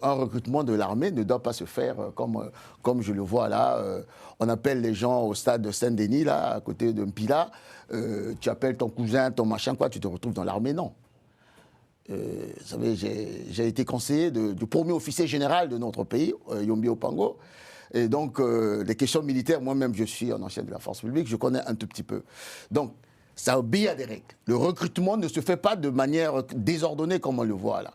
un recrutement de l'armée ne doit pas se faire comme je le vois là. On appelle les gens au stade de Saint-Denis, là, à côté de Mpila. Tu appelles ton cousin, ton machin, quoi, tu te retrouves dans l'armée, non. Vous savez, j'ai été conseiller du premier officier général de notre pays, Yombi Opango. Et donc, les questions militaires, moi-même, je suis un ancien de la force publique, je connais un tout petit peu. Donc, ça obéit à des règles. Le recrutement ne se fait pas de manière désordonnée comme on le voit là.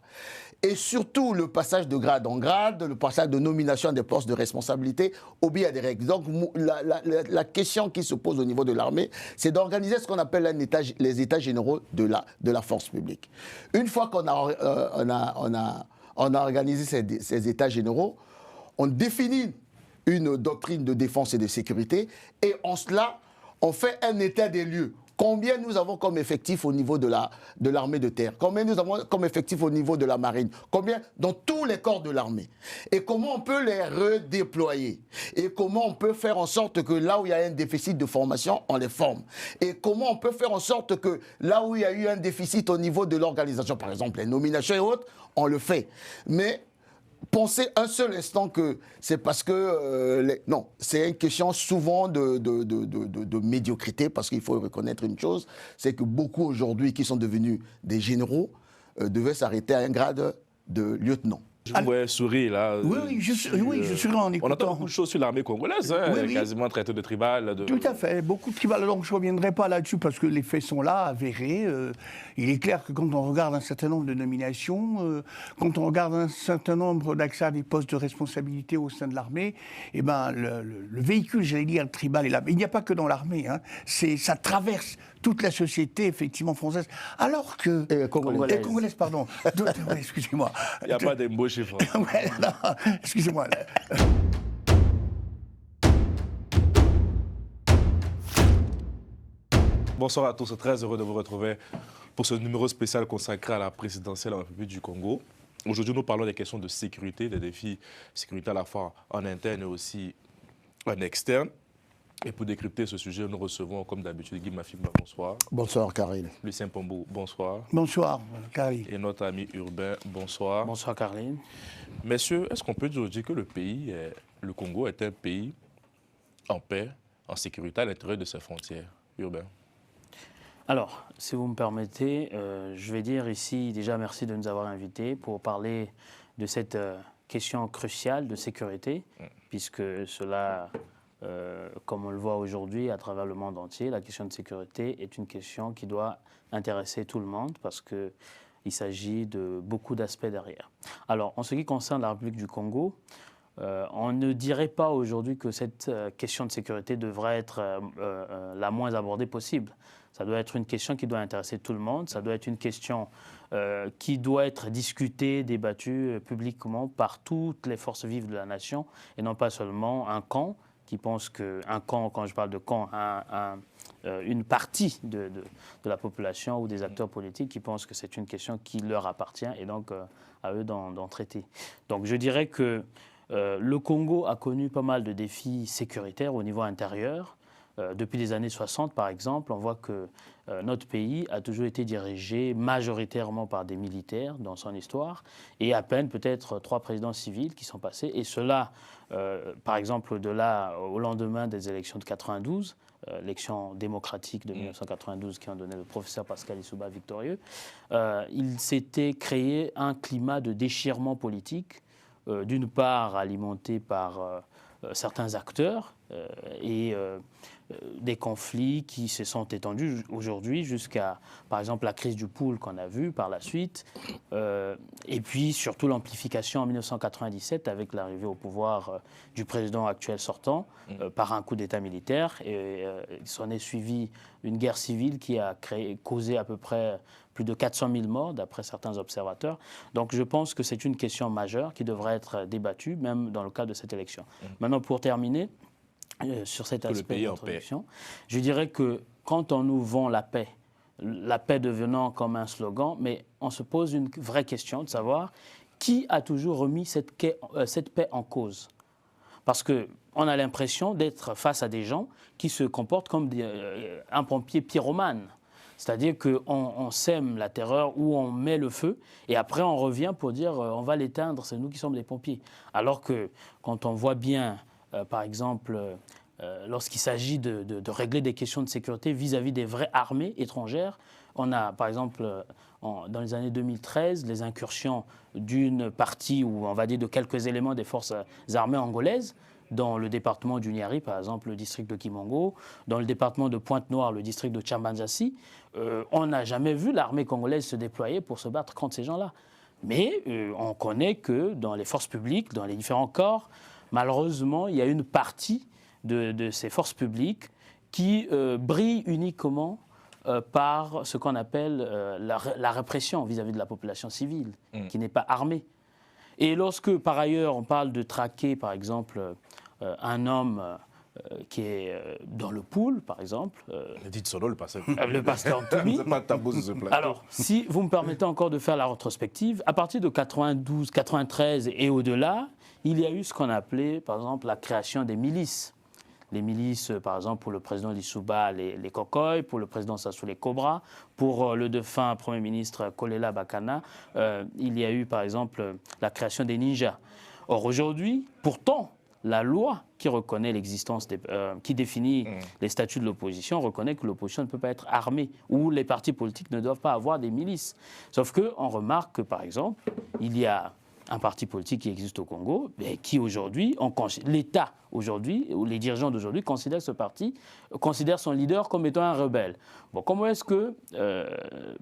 Et surtout, le passage de grade en grade, le passage de nomination à des postes de responsabilité obéit à des règles. Donc, la question qui se pose au niveau de l'armée, c'est d'organiser ce qu'on appelle les états généraux de la force publique. Une fois qu'on a organisé ces états généraux, on définit une doctrine de défense et de sécurité, et en cela, on fait un état des lieux. Combien nous avons comme effectif au niveau de l'armée de terre? Combien nous avons comme effectif au niveau de la marine? Combien dans tous les corps de l'armée? Et comment on peut les redéployer? Et comment on peut faire en sorte que là où il y a un déficit de formation, on les forme? Et comment on peut faire en sorte que là où il y a eu un déficit au niveau de l'organisation, par exemple les nominations et autres, on le fait. Mais pensez un seul instant que c'est parce que... non, c'est une question souvent de médiocrité, parce qu'il faut reconnaître une chose, c'est que beaucoup aujourd'hui qui sont devenus des généraux devaient s'arrêter à un grade de lieutenant. Je vous vois sourire là. Oui, je suis en écoutant. On entend beaucoup de choses sur l'armée congolaise, hein, oui. quasiment traité de tribal. Tout à fait, beaucoup de tribal. Donc je ne reviendrai pas là-dessus parce que les faits sont là, avérés. Il est clair que quand on regarde un certain nombre de nominations, quand on regarde un certain nombre d'accès à des postes de responsabilité au sein de l'armée, eh ben, le véhicule, j'allais dire, tribal est là. Mais il n'y a pas que dans l'armée, hein. Ça traverse toute la société, effectivement, française. Alors que... Congolaise, pardon. Ouais, excusez-moi. Il n'y a pas d'embauche. Ouais, non, excusez-moi. Bonsoir à tous, très heureux de vous retrouver pour ce numéro spécial consacré à la présidentielle en République du Congo. Aujourd'hui, nous parlons des questions de sécurité, des défis sécurité à la fois en interne et aussi en externe. Et pour décrypter ce sujet, nous recevons, comme d'habitude, Guy Mafimba, bonsoir. Bonsoir, Karine. Lucien Pombo, bonsoir. Bonsoir, Karine. Et notre ami Urbain, bonsoir. Bonsoir, Karine. Messieurs, est-ce qu'on peut dire que le Congo est un pays en paix, en sécurité à l'intérieur de ses frontières? Urbain. Alors, si vous me permettez, je vais dire ici déjà merci de nous avoir invités pour parler de cette question cruciale de sécurité, puisque cela... comme on le voit aujourd'hui à travers le monde entier, la question de sécurité est une question qui doit intéresser tout le monde parce qu'il s'agit de beaucoup d'aspects derrière. Alors, en ce qui concerne la République du Congo, on ne dirait pas aujourd'hui que cette question de sécurité devrait être la moins abordée possible. Ça doit être une question qui doit intéresser tout le monde, ça doit être une question qui doit être discutée, débattue publiquement par toutes les forces vives de la nation et non pas seulement un camp qui pense qu'un camp, quand je parle de camp, une partie de la population ou des acteurs politiques qui pensent que c'est une question qui leur appartient et donc à eux d'en traiter. Donc je dirais que le Congo a connu pas mal de défis sécuritaires au niveau intérieur. Depuis les années 60, par exemple, on voit que notre pays a toujours été dirigé majoritairement par des militaires dans son histoire et à peine peut-être 3 présidents civils qui sont passés. Et cela, par exemple, de là au lendemain des élections de 92, l'élection démocratique de 1992 qui ont donné le professeur Pascal Lissouba victorieux, il s'était créé un climat de déchirement politique, d'une part alimenté par certains acteurs et des conflits qui se sont étendus aujourd'hui jusqu'à, par exemple, la crise du pool qu'on a vue par la suite, et puis surtout l'amplification en 1997 avec l'arrivée au pouvoir du président actuel sortant par un coup d'État militaire. Et il s'en est suivi une guerre civile qui a causé à peu près plus de 400 000 morts, d'après certains observateurs. Donc je pense que c'est une question majeure qui devrait être débattue, même dans le cadre de cette élection. Maintenant, pour terminer, sur cet aspect d'introduction, je dirais que quand on nous vend la paix devenant comme un slogan, mais on se pose une vraie question de savoir qui a toujours remis cette paix en cause. Parce qu'on a l'impression d'être face à des gens qui se comportent comme un pompier pyromane. C'est-à-dire qu'on sème la terreur ou on met le feu et après on revient pour dire on va l'éteindre, c'est nous qui sommes les pompiers. Alors que quand on voit bien, par exemple, lorsqu'il s'agit de régler des questions de sécurité vis-à-vis des vraies armées étrangères, on a par exemple dans les années 2013 les incursions d'une partie ou on va dire de quelques éléments des forces armées angolaises dans le département du Niari, par exemple le district de Kimongo, dans le département de Pointe-Noire, le district de Tchambanzassi. On n'a jamais vu l'armée congolaise se déployer pour se battre contre ces gens-là. Mais on connaît que dans les forces publiques, dans les différents corps, malheureusement, il y a une partie de ces forces publiques qui brillent uniquement par ce qu'on appelle la répression vis-à-vis de la population civile, qui n'est pas armée. Et lorsque, par ailleurs, on parle de traquer, par exemple, un homme qui est dans le pool, par exemple... Dites son nom, le pasteur. Le pasteur Toumi. C'est pas tabou sur ce plateau. Alors, si vous me permettez encore de faire la rétrospective, à partir de 92, 93 et au-delà, il y a eu ce qu'on appelait, par exemple, la création des milices. Les milices, par exemple, pour le président Lissouba, les Kokoy, pour le président Sassou, les Cobras, pour le défunt Premier ministre Kolela Bakana, il y a eu, par exemple, la création des ninjas. Or, aujourd'hui, pourtant, la loi qui reconnaît l'existence, qui définit les statuts de l'opposition, reconnaît que l'opposition ne peut pas être armée, ou les partis politiques ne doivent pas avoir des milices. Sauf qu'on remarque que, par exemple, il y a un parti politique qui existe au Congo, mais qui aujourd'hui, l'État aujourd'hui, ou les dirigeants d'aujourd'hui considèrent ce parti, considèrent son leader comme étant un rebelle. Bon, comment est-ce que,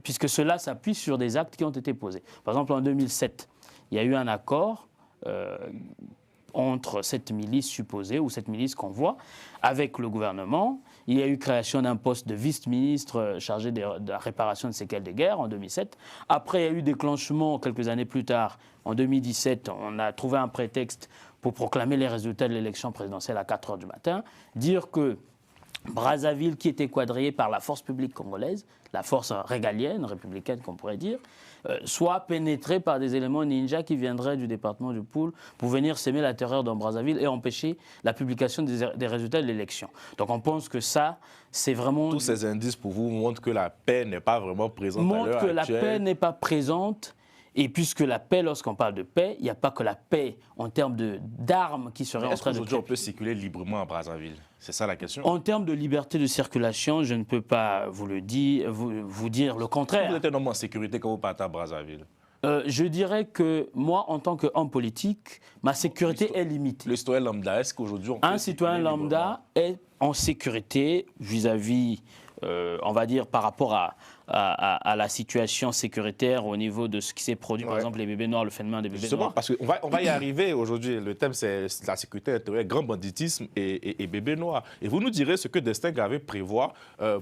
puisque cela s'appuie sur des actes qui ont été posés. Par exemple, en 2007, il y a eu un accord entre cette milice supposée, ou cette milice qu'on voit, avec le gouvernement. Il y a eu création d'un poste de vice-ministre chargé de la réparation de séquelles de guerre en 2007. Après, il y a eu déclenchement quelques années plus tard. En 2017, on a trouvé un prétexte pour proclamer les résultats de l'élection présidentielle à 4 h du matin, dire que Brazzaville, qui était quadrillée par la force publique congolaise, la force régalienne, républicaine qu'on pourrait dire, soit pénétrée par des éléments ninja qui viendraient du département du Poul pour venir s'aimer la terreur dans Brazzaville et empêcher la publication des résultats de l'élection. Donc on pense que ça, c'est vraiment... Tous ces indices pour vous montrent que la paix n'est pas vraiment présente à l'heure actuelle. Montrent que la paix n'est pas présente. Et puisque la paix, lorsqu'on parle de paix, il n'y a pas que la paix en termes d'armes qui seraient en train de... Est-ce qu'aujourd'hui on peut circuler librement à Brazzaville? C'est ça la question. En termes de liberté de circulation, je ne peux pas vous dire le contraire. Vous êtes un homme en sécurité quand vous partez à Brazzaville? Je dirais que moi, en tant qu'homme politique, ma sécurité est limitée. Le citoyen lambda, est-ce qu'aujourd'hui on peut un citoyen lambda est en sécurité vis-à-vis, on va dire, par rapport à la situation sécuritaire au niveau de ce qui s'est produit, par exemple les bébés noirs, le phénomène des bébés noirs. Justement, parce qu'on va y arriver aujourd'hui. Le thème, c'est la sécurité intérieure, grand banditisme et bébés noirs. Et vous nous direz ce que Destin Gravé prévoit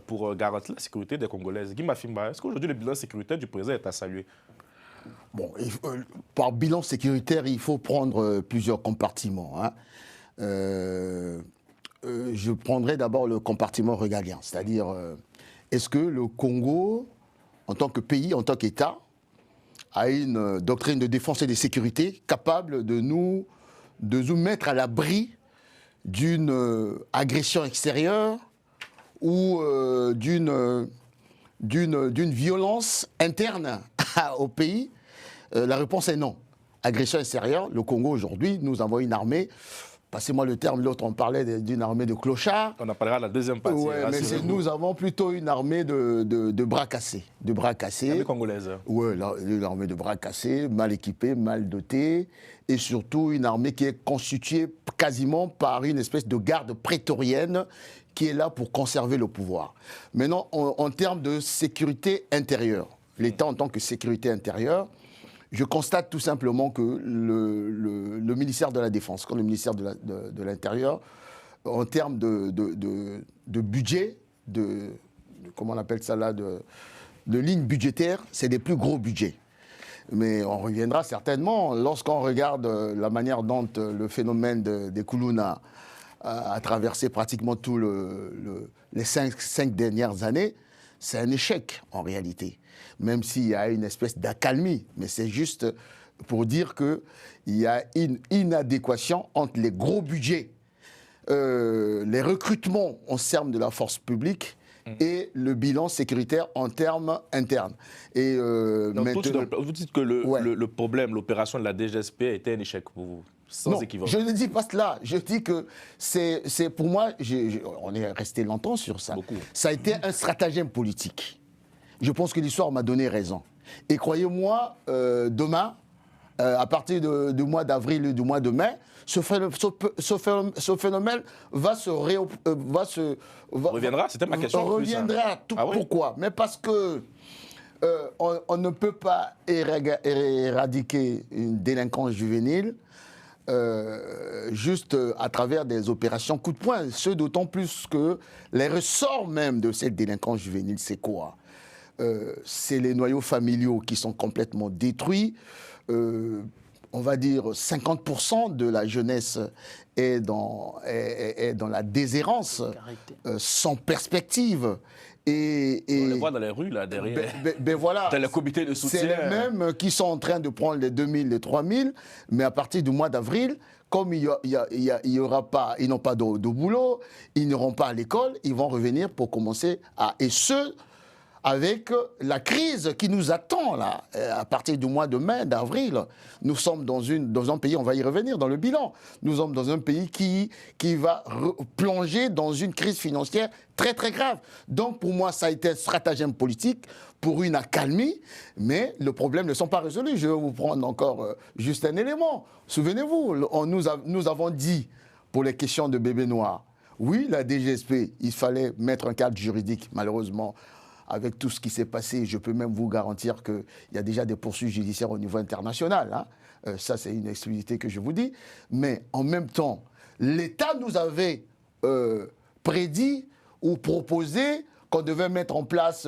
pour garantir la sécurité des Congolaises. Guy Mafimba, est-ce qu'aujourd'hui le bilan sécuritaire du président est à saluer? Bon, par bilan sécuritaire, il faut prendre plusieurs compartiments. Hein. Je prendrai d'abord le compartiment régalien, c'est-à-dire est-ce que le Congo, en tant que pays, en tant qu'État, a une doctrine de défense et de sécurité capable de nous mettre à l'abri d'une agression extérieure ou d'une violence interne au pays? La réponse est non. Agression extérieure, le Congo aujourd'hui, nous avons une armée, passez-moi le terme, l'autre on parlait d'une armée de clochards. On en parlera de la deuxième partie. Ouais, mais nous avons plutôt une armée de bras cassés. De bras cassés. L'armée congolaise. Oui, l'armée de bras cassés, mal équipée, mal dotée, et surtout une armée qui est constituée quasiment par une espèce de garde prétorienne qui est là pour conserver le pouvoir. Maintenant, en termes de sécurité intérieure, l'État en tant que sécurité intérieure, je constate tout simplement que le ministère de la Défense, comme le ministère de l'Intérieur, en termes de budget, comment on appelle ça là, de lignes budgétaires, c'est des plus gros budgets. Mais on reviendra certainement lorsqu'on regarde la manière dont le phénomène des Koulouna a traversé pratiquement tous les cinq dernières années. C'est un échec en réalité, même s'il y a une espèce d'accalmie. Mais c'est juste pour dire qu'il y a une inadéquation entre les gros budgets, les recrutements en termes de la force publique et le bilan sécuritaire en termes internes. Et vous dites que le problème, l'opération de la DGSP était un échec pour vous, sans équivoque. Je ne dis pas cela. Je dis que c'est pour moi, on est resté longtemps sur ça. Beaucoup. Ça a été un stratagème politique. Je pense que l'histoire m'a donné raison. Et croyez-moi, demain, à partir du mois d'avril et du mois de mai, ce phénomène reviendra. C'était ma question. Reviendra. Pourquoi? Mais parce que on ne peut pas éradiquer une délinquance juvénile juste à travers des opérations coup de poing. Ce d'autant plus que les ressorts même de cette délinquance juvénile, c'est quoi? C'est les noyaux familiaux qui sont complètement détruits. On va dire 50% de la jeunesse est dans la déshérence, sans perspective. On les voit dans les rues, là, derrière. Voilà. Dans le comité de soutien. C'est les mêmes qui sont en train de prendre les 2000, les 3000, mais à partir du mois d'avril, comme il y aura pas, ils n'ont pas de boulot, ils n'iront pas à l'école, ils vont revenir pour commencer et ce, avec la crise qui nous attend là, à partir du mois de mai, d'avril. Nous sommes dans un pays, on va y revenir dans le bilan, nous sommes dans un pays qui va plonger dans une crise financière très très grave. Donc pour moi, ça a été un stratagème politique pour une accalmie, mais les problèmes ne sont pas résolus. Je vais vous prendre encore juste un élément. Souvenez-vous, nous avons dit pour les questions de bébés noirs, oui, la DGSP, il fallait mettre un cadre juridique, malheureusement. Avec tout ce qui s'est passé, je peux même vous garantir qu'il y a déjà des poursuites judiciaires au niveau international. Hein. Ça, c'est une exclusivité que je vous dis. Mais en même temps, l'État nous avait prédit ou proposé qu'on devait mettre en place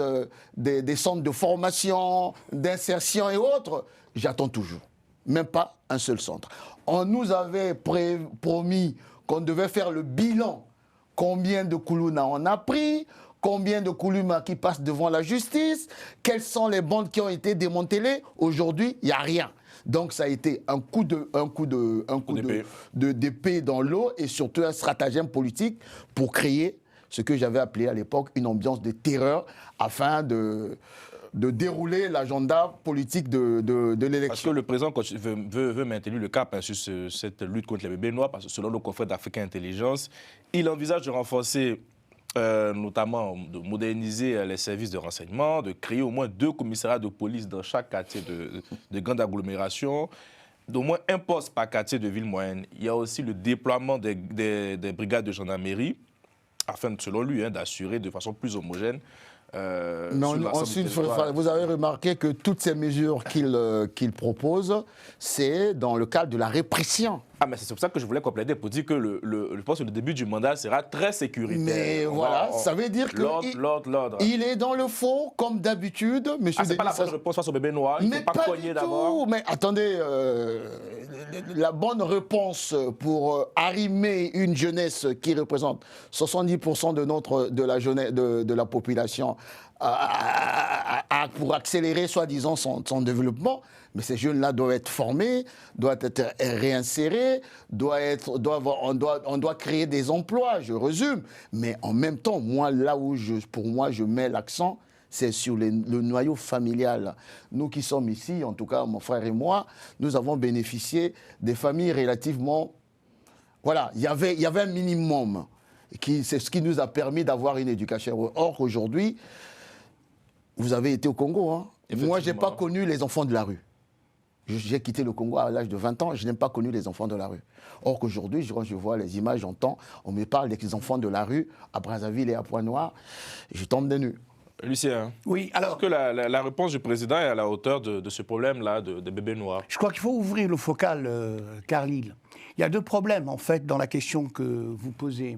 des centres de formation, d'insertion et autres. J'attends toujours. Même pas un seul centre. On nous avait promis qu'on devait faire le bilan. Combien de Koulouna on a pris? Combien de Koulouma qui passent devant la justice? Quelles sont les bandes qui ont été démantelées? Aujourd'hui, il n'y a rien. Donc ça a été un coup d'épée dans l'eau et surtout un stratagème politique pour créer ce que j'avais appelé à l'époque une ambiance de terreur afin de dérouler l'agenda politique de l'élection. Parce que le président veut maintenir le cap sur cette lutte contre les bébés noirs, parce que selon le confrère d'Africa Intelligence, il envisage de renforcer notamment de moderniser les services de renseignement, de créer au moins 2 commissariats de police dans chaque quartier de grande agglomération, d'au moins un poste par quartier de ville moyenne. Il y a aussi le déploiement des brigades de gendarmerie, afin, selon lui, d'assurer de façon plus homogène. Mais ensuite, vous avez remarqué que toutes ces mesures qu'il propose, c'est dans le cadre de la répression. Ah, mais c'est pour ça que je voulais compléter pour dire que je pense que le début du mandat sera très sécuritaire. Mais voilà, ça veut dire que il est dans le faux, comme d'habitude. C'est pas la bonne réponse face au bébé noir, il ne faut pas cogner d'abord. Mais attendez, la bonne réponse pour arrimer une jeunesse qui représente 70% de la population pour accélérer soi-disant son développement, mais ces jeunes-là doivent être formés, doivent être réinsérés, on doit créer des emplois, je résume. Mais en même temps, moi, là où pour moi je mets l'accent, c'est sur le noyau familial. Nous qui sommes ici, en tout cas mon frère et moi, nous avons bénéficié des familles relativement... Voilà, il y avait un minimum. C'est ce qui nous a permis d'avoir une éducation. Or, aujourd'hui, vous avez été au Congo. Hein. Moi, je n'ai pas connu les enfants de la rue. J'ai quitté le Congo à l'âge de 20 ans, je n'ai pas connu les enfants de la rue. Or qu'aujourd'hui, quand je vois les images, j'entends, on me parle des enfants de la rue à Brazzaville et à Pointe-Noire, je tombe des nues. Lucien, oui, alors, est-ce que la réponse du président est à la hauteur de ce problème-là de bébés noirs? Je crois qu'il faut ouvrir le focal, Carlyle. Il y a 2 problèmes, en fait, dans la question que vous posez.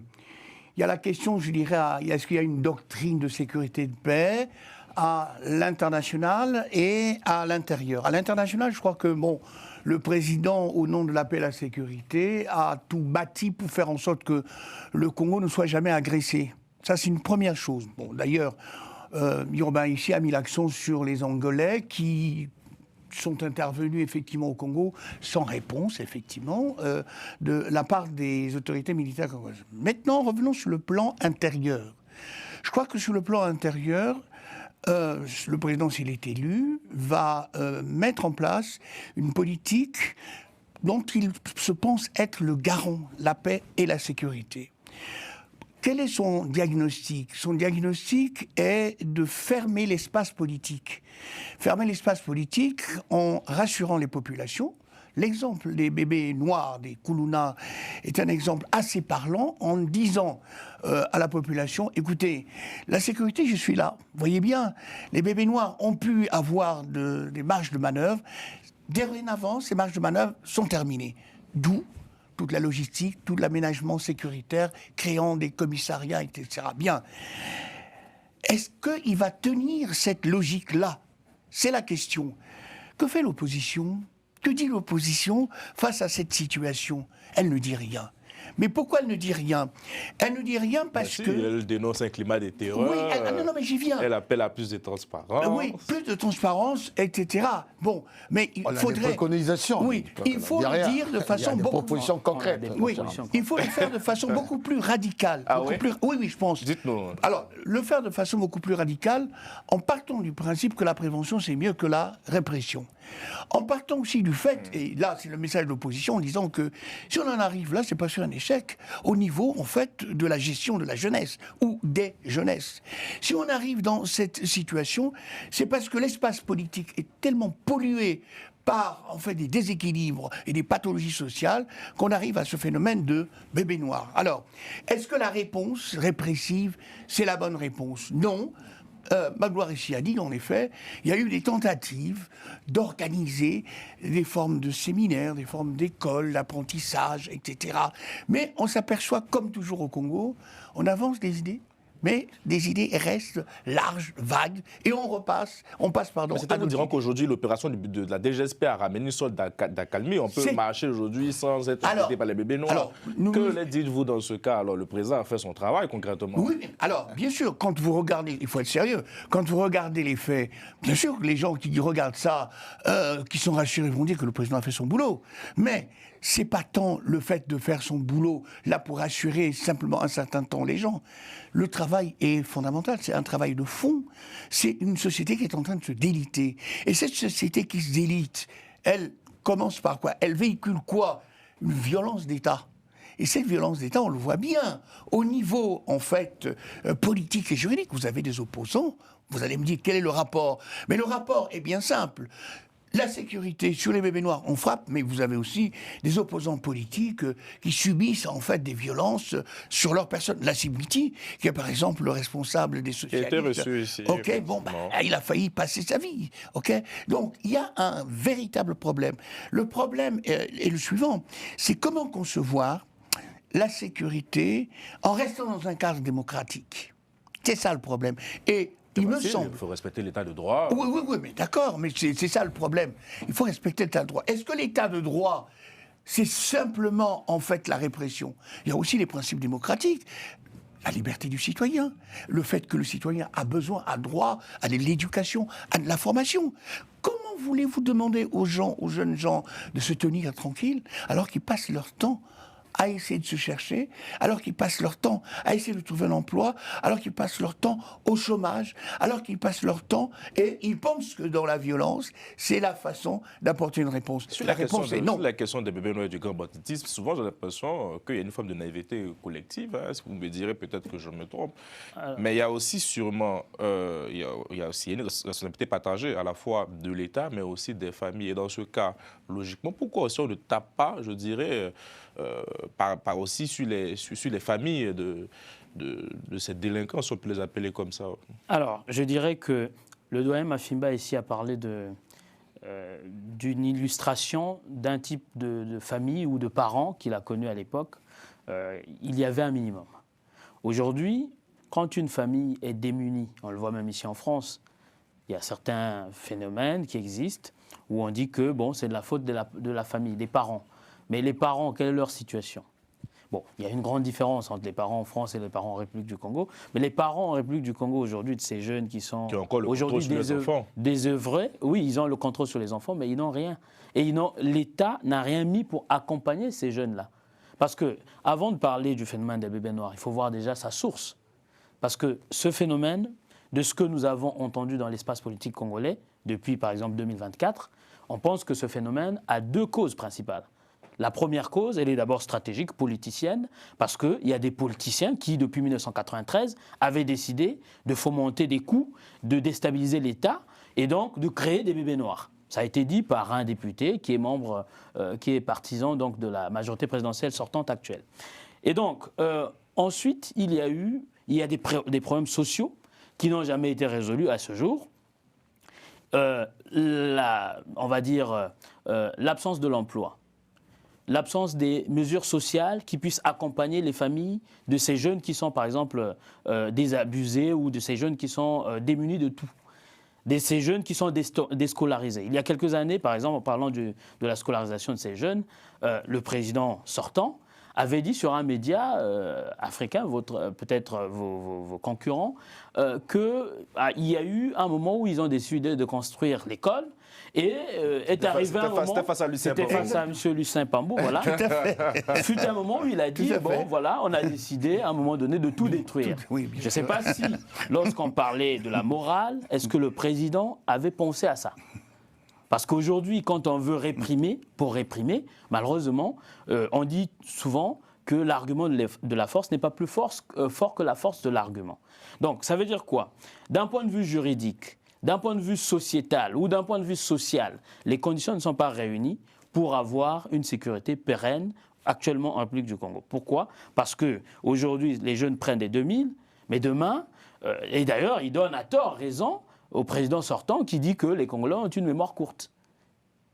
Il y a la question, je dirais, est-ce qu'il y a une doctrine de sécurité de paix à l'international et à l'intérieur. À l'international, je crois que le président, au nom de la paix et la sécurité, a tout bâti pour faire en sorte que le Congo ne soit jamais agressé. Ça, c'est une première chose. Bon, d'ailleurs, Urbain ici a mis l'accent sur les Angolais qui sont intervenus effectivement au Congo sans réponse, effectivement, de la part des autorités militaires congolaises. Maintenant, revenons sur le plan intérieur. Je crois que sur le plan intérieur, le président, s'il est élu, va mettre en place une politique dont il se pense être le garant, la paix et la sécurité. Quel est son diagnostic? Son diagnostic est de fermer l'espace politique. Fermer l'espace politique en rassurant les populations. L'exemple des bébés noirs, des Koulouna, est un exemple assez parlant en disant à la population, écoutez, la sécurité, je suis là. Vous voyez bien, les bébés noirs ont pu avoir des marges de manœuvre. Dorénavant, ces marges de manœuvre sont terminées. D'où toute la logistique, tout l'aménagement sécuritaire, créant des commissariats, etc. Bien. Est-ce qu'il va tenir cette logique-là? C'est la question. Que fait l'opposition? Que dit l'opposition face à cette situation? Elle ne dit rien. Mais pourquoi elle ne dit rien? Elle ne dit rien parce que... Elle dénonce un climat de terreur. Oui, non, mais j'y viens. Elle appelle à plus de transparence. Oui, plus de transparence, etc. Bon, mais il faudrait... On a des préconisations. Oui, il faut le dire de façon beaucoup... propositions concrètes. Oui, il faut le faire de façon beaucoup plus radicale. Ah beaucoup plus... Oui, je pense. Dites-nous. Alors, le faire de façon beaucoup plus radicale, en partant du principe que la prévention, c'est mieux que la répression. En partant aussi du fait, et là, c'est le message de l'opposition, en disant que si on en arrive là, c'est pas sur un échec, au niveau, en fait, de la gestion de la jeunesse, ou des jeunesses. Si on arrive dans cette situation, c'est parce que l'espace politique est tellement pollué par, en fait, des déséquilibres et des pathologies sociales qu'on arrive à ce phénomène de bébé noir. Alors, est-ce que la réponse répressive, c'est la bonne réponse? Non. Magloire ici a dit, en effet, il y a eu des tentatives d'organiser des formes de séminaires, des formes d'écoles, d'apprentissage, etc. Mais on s'aperçoit, comme toujours au Congo, on avance des idées, mais des idées restent larges, vagues, et on passe, pardon. C'est-à-dire, nous dirons qu'aujourd'hui, l'opération de la DGSP a ramené une sorte d'accalmie. On peut marcher aujourd'hui sans être aidé par les bébés noirs. Que dites-vous dans ce cas? Alors, le président a fait son travail concrètement. Oui, alors, bien sûr, quand vous regardez, il faut être sérieux, quand vous regardez les faits, bien sûr que les gens qui regardent ça, qui sont rassurés, vont dire que le président a fait son boulot. Mais c'est pas tant le fait de faire son boulot, là, pour rassurer simplement un certain temps les gens. Le travail est fondamental, c'est un travail de fond. C'est une société qui est en train de se déliter. Et cette société qui se délite, elle commence par quoi? Elle véhicule quoi? Une violence d'État. Et cette violence d'État, on le voit bien. Au niveau, en fait, politique et juridique, vous avez des opposants. Vous allez me dire, quel est le rapport? Mais le rapport est bien simple. La sécurité sur les bébés noirs, on frappe, mais vous avez aussi des opposants politiques qui subissent en fait des violences sur leur personne. La Cibiti, qui est par exemple le responsable des socialistes. Qui a été reçu ici. Ok, bon, il a failli passer sa vie. Ok, donc il y a un véritable problème. Le problème est le suivant, c'est comment concevoir la sécurité en restant dans un cadre démocratique. C'est ça le problème. Et il me semble. Il faut respecter l'état de droit. Oui, mais d'accord, mais c'est ça le problème. Il faut respecter l'état de droit. Est-ce que l'état de droit, c'est simplement, en fait, la répression? Il y a aussi les principes démocratiques. La liberté du citoyen, le fait que le citoyen a besoin, a droit à de l'éducation, à de la formation. Comment voulez-vous demander aux gens, aux jeunes gens, de se tenir tranquilles alors qu'ils passent leur temps à essayer de se chercher, alors qu'ils passent leur temps à essayer de trouver un emploi, alors qu'ils passent leur temps au chômage, alors qu'ils passent leur temps et ils pensent que dans la violence, c'est la façon d'apporter une réponse. La réponse est non. Sur la question des bébés noirs et du grand banditisme, souvent j'ai l'impression qu'il y a une forme de naïveté collective. Est-ce que vous me direz peut-être que je me trompe? Mais il y a aussi sûrement il y a aussi une responsabilité partagée à la fois de l'État, mais aussi des familles. Et dans ce cas, logiquement, pourquoi aussi on ne tape pas, je dirais, par aussi sur les familles de cette délinquance, on peut les appeler comme ça? Alors, je dirais que le doyen Mafimba ici a parlé d'une illustration d'un type de famille ou de parents qu'il a connu à l'époque. Il y avait un minimum. Aujourd'hui, quand une famille est démunie, on le voit même ici en France, il y a certains phénomènes qui existent où on dit que bon, c'est de la faute de la famille, des parents. Mais les parents, quelle est leur situation? Bon, il y a une grande différence entre les parents en France et les parents en République du Congo. Mais les parents en République du Congo aujourd'hui, de ces jeunes qui sont aujourd'hui désœuvrés, oui, ils ont le contrôle sur les enfants, mais ils n'ont rien. Et l'État n'a rien mis pour accompagner ces jeunes-là. Parce que, avant de parler du phénomène des bébés noirs, il faut voir déjà sa source. Parce que ce phénomène, de ce que nous avons entendu dans l'espace politique congolais, depuis par exemple 2024, on pense que ce phénomène a 2 causes principales. La première cause, elle est d'abord stratégique, politicienne, parce qu'il y a des politiciens qui, depuis 1993, avaient décidé de fomenter des coups, de déstabiliser l'État et donc de créer des bébés noirs. Ça a été dit par un député qui est membre, qui est partisan donc, de la majorité présidentielle sortante actuelle. Et donc, ensuite, il y a des problèmes sociaux qui n'ont jamais été résolus à ce jour. On va dire l'absence de l'emploi, l'absence des mesures sociales qui puissent accompagner les familles de ces jeunes qui sont, par exemple, désabusés ou de ces jeunes qui sont démunis de tout. De ces jeunes qui sont déscolarisés. Il y a quelques années, par exemple, en parlant de la scolarisation de ces jeunes, le président sortant avait dit sur un média africain, peut-être vos concurrents, qu'il y a eu un moment où ils ont décidé de construire l'école et est arrivé un moment... C'était face à Lucien Pambou. C'était face à M. Lucien Pambou, voilà. Fut un moment où il a dit, bon, voilà, on a décidé à un moment donné de tout détruire. Je ne sais pas si, lorsqu'on parlait de la morale, est-ce que le président avait pensé à ça ? Parce qu'aujourd'hui, quand on veut réprimer, pour réprimer, malheureusement, on dit souvent que l'argument de la force n'est pas plus fort que la force de l'argument. Donc, ça veut dire quoi ? D'un point de vue juridique, d'un point de vue sociétal ou d'un point de vue social, les conditions ne sont pas réunies pour avoir une sécurité pérenne actuellement en République du Congo. Pourquoi ? Parce qu'aujourd'hui, les jeunes prennent des 2000, mais demain, et d'ailleurs, ils donnent à tort raison au président sortant qui dit que les Congolais ont une mémoire courte.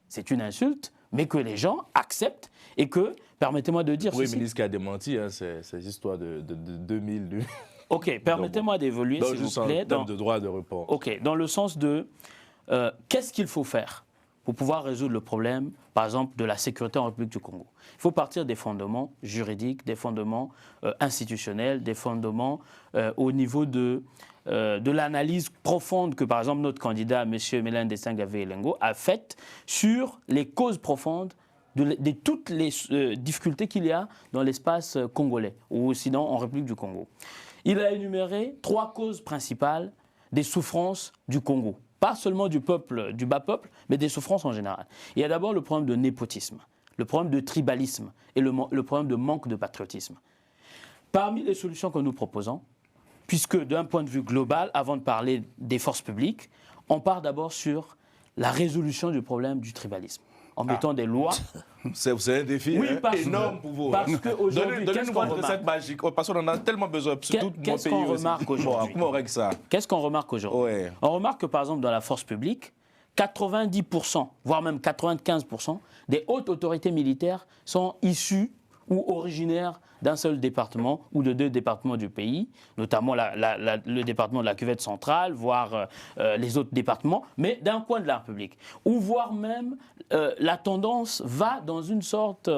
C'est une insulte, mais que les gens acceptent et que, permettez-moi de dire oui, ceci... Oui, ministre qui a démenti ces histoires de 2000... Ok, permettez-moi d'évoluer, s'il vous plaît. Dans de droit de report. Ok, dans le sens de qu'est-ce qu'il faut faire pour pouvoir résoudre le problème, par exemple, de la sécurité en République du Congo. Il faut partir des fondements juridiques, des fondements institutionnels, des fondements au niveau de l'analyse profonde que, par exemple, notre candidat, M. Mélane Desangave-Elengo, a faite sur les causes profondes de toutes les difficultés qu'il y a dans l'espace congolais, ou sinon en République du Congo. Il a énuméré 3 causes principales des souffrances du Congo. Pas seulement du peuple, du bas peuple, mais des souffrances en général. Il y a d'abord le problème de népotisme, le problème de tribalisme et le problème de manque de patriotisme. Parmi les solutions que nous proposons, puisque d'un point de vue global, avant de parler des forces publiques, on part d'abord sur la résolution du problème du tribalisme, en mettant des lois. C'est un défi énorme pour vous. Parce qu'aujourd'hui, qu'est-ce qu'on remarque magique, parce qu'on en a tellement besoin. Qu'est-ce qu'on remarque aujourd'hui? Comment on règle ça? Qu'est-ce qu'on remarque aujourd'hui? On remarque que, par exemple, dans la force publique, 90%, voire même 95% des hautes autorités militaires sont issues ou originaires d'un seul département ou de 2 départements du pays, notamment le département de la Cuvette centrale, voire les autres départements, mais d'un coin de la République. Ou voire même la tendance va dans une sorte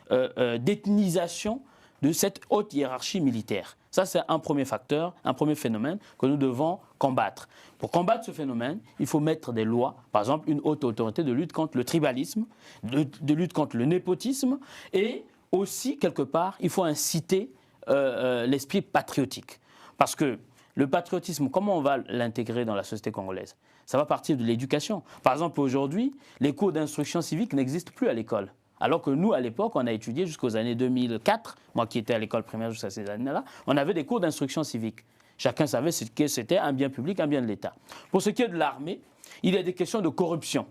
d'ethnisation de cette haute hiérarchie militaire. Ça, c'est un premier facteur, un premier phénomène que nous devons combattre. Pour combattre ce phénomène, il faut mettre des lois, par exemple une haute autorité de lutte contre le tribalisme, de lutte contre le népotisme, et aussi, quelque part, il faut inciter l'esprit patriotique. Parce que le patriotisme, comment on va l'intégrer dans la société congolaise? Ça va partir de l'éducation. Par exemple, aujourd'hui, les cours d'instruction civique n'existent plus à l'école. Alors que nous, à l'époque, on a étudié jusqu'aux années 2004, moi qui étais à l'école primaire jusqu'à ces années-là, on avait des cours d'instruction civique. Chacun savait ce que c'était un bien public, un bien de l'État. Pour ce qui est de l'armée, il y a des questions de corruption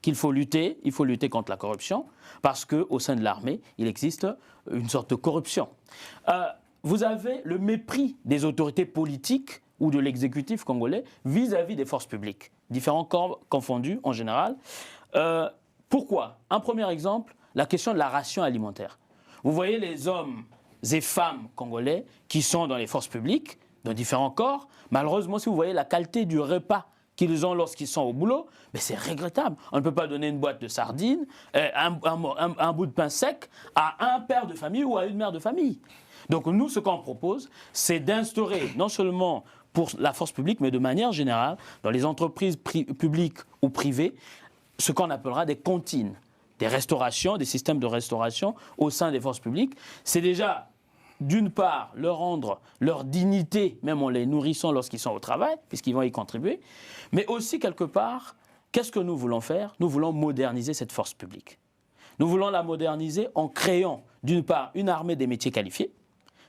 qu'il faut lutter. Il faut lutter contre la corruption parce qu'au sein de l'armée, il existe une sorte de corruption. Vous avez le mépris des autorités politiques ou de l'exécutif congolais vis-à-vis des forces publiques, différents corps confondus en général. Pourquoi? Un premier exemple, la question de la ration alimentaire. Vous voyez les hommes et femmes congolais qui sont dans les forces publiques, dans différents corps. Malheureusement, si vous voyez la qualité du repas qu'ils ont lorsqu'ils sont au boulot, mais c'est regrettable. On ne peut pas donner une boîte de sardines, un bout de pain sec à un père de famille ou à une mère de famille. Donc nous, ce qu'on propose, c'est d'instaurer, non seulement pour la force publique, mais de manière générale, dans les entreprises publiques ou privées, ce qu'on appellera des cantines, des restaurations, des systèmes de restauration au sein des forces publiques. C'est déjà d'une part, leur rendre leur dignité, même en les nourrissant lorsqu'ils sont au travail, puisqu'ils vont y contribuer, mais aussi, quelque part, qu'est-ce que nous voulons faire? Nous voulons moderniser cette force publique. Nous voulons la moderniser en créant, d'une part, une armée des métiers qualifiés,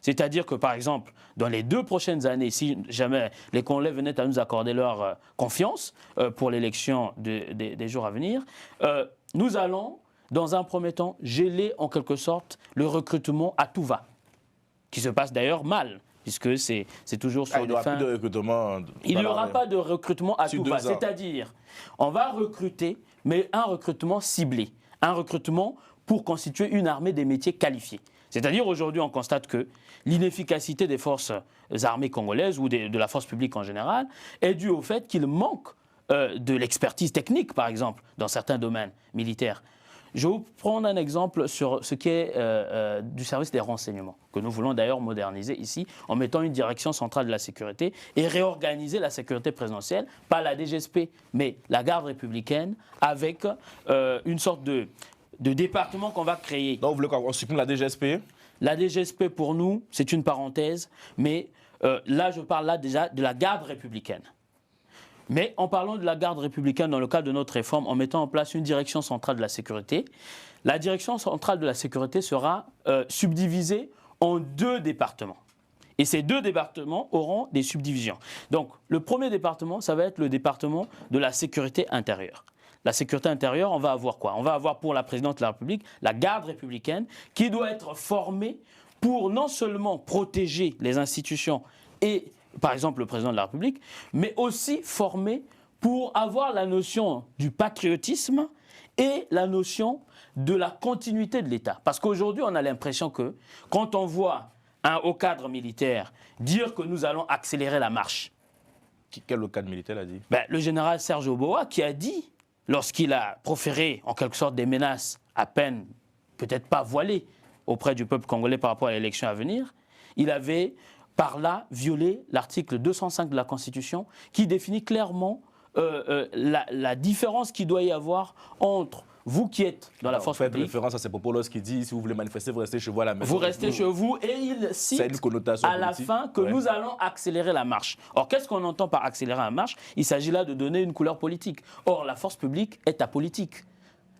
c'est-à-dire que, par exemple, dans les 2 prochaines années, si jamais les Congolais venaient à nous accorder leur confiance pour l'élection des jours à venir, nous allons, dans un premier temps, geler en quelque sorte le recrutement à tout va, qui se passe d'ailleurs mal, puisque c'est toujours sur des fins... Il n'y aura pas de recrutement à tout va, c'est-à-dire, on va recruter, mais un recrutement ciblé, un recrutement pour constituer une armée des métiers qualifiés. C'est-à-dire, aujourd'hui, on constate que l'inefficacité des forces armées congolaises ou de la force publique en général est due au fait qu'il manque de l'expertise technique, par exemple, dans certains domaines militaires. Je vais vous prendre un exemple sur ce qui est du service des renseignements, que nous voulons d'ailleurs moderniser ici, en mettant une direction centrale de la sécurité et réorganiser la sécurité présidentielle, pas la DGSP, mais la garde républicaine, avec une sorte de département qu'on va créer. Donc vous voulez qu'on supprime la DGSP? La DGSP, pour nous, c'est une parenthèse, mais là, je parle là déjà de la garde républicaine. Mais en parlant de la garde républicaine dans le cadre de notre réforme, en mettant en place une direction centrale de la sécurité, la direction centrale de la sécurité sera subdivisée en 2 départements. Et ces 2 départements auront des subdivisions. Donc, le premier département, ça va être le département de la sécurité intérieure. La sécurité intérieure, on va avoir quoi? On va avoir pour la présidente de la République la garde républicaine qui doit être formée pour non seulement protéger les institutions et, par exemple, le président de la République, mais aussi formée pour avoir la notion du patriotisme et la notion de la continuité de l'État. Parce qu'aujourd'hui, on a l'impression que quand on voit un haut cadre militaire dire que nous allons accélérer la marche. Quel haut cadre militaire a dit? Le général Serge Oboa qui a dit, lorsqu'il a proféré en quelque sorte des menaces à peine, peut-être pas voilées, auprès du peuple congolais par rapport à l'élection à venir, il avait par là violé l'article 205 de la Constitution qui définit clairement la différence qu'il doit y avoir entre vous qui êtes dans la force publique. Vous faites référence à ces propos qui dit si vous voulez manifester, vous restez chez vous à la maison. Vous restez chez vous et il cite à la fin que nous allons accélérer la marche. Or, qu'est-ce qu'on entend par accélérer la marche? Il s'agit là de donner une couleur politique. Or, la force publique est apolitique.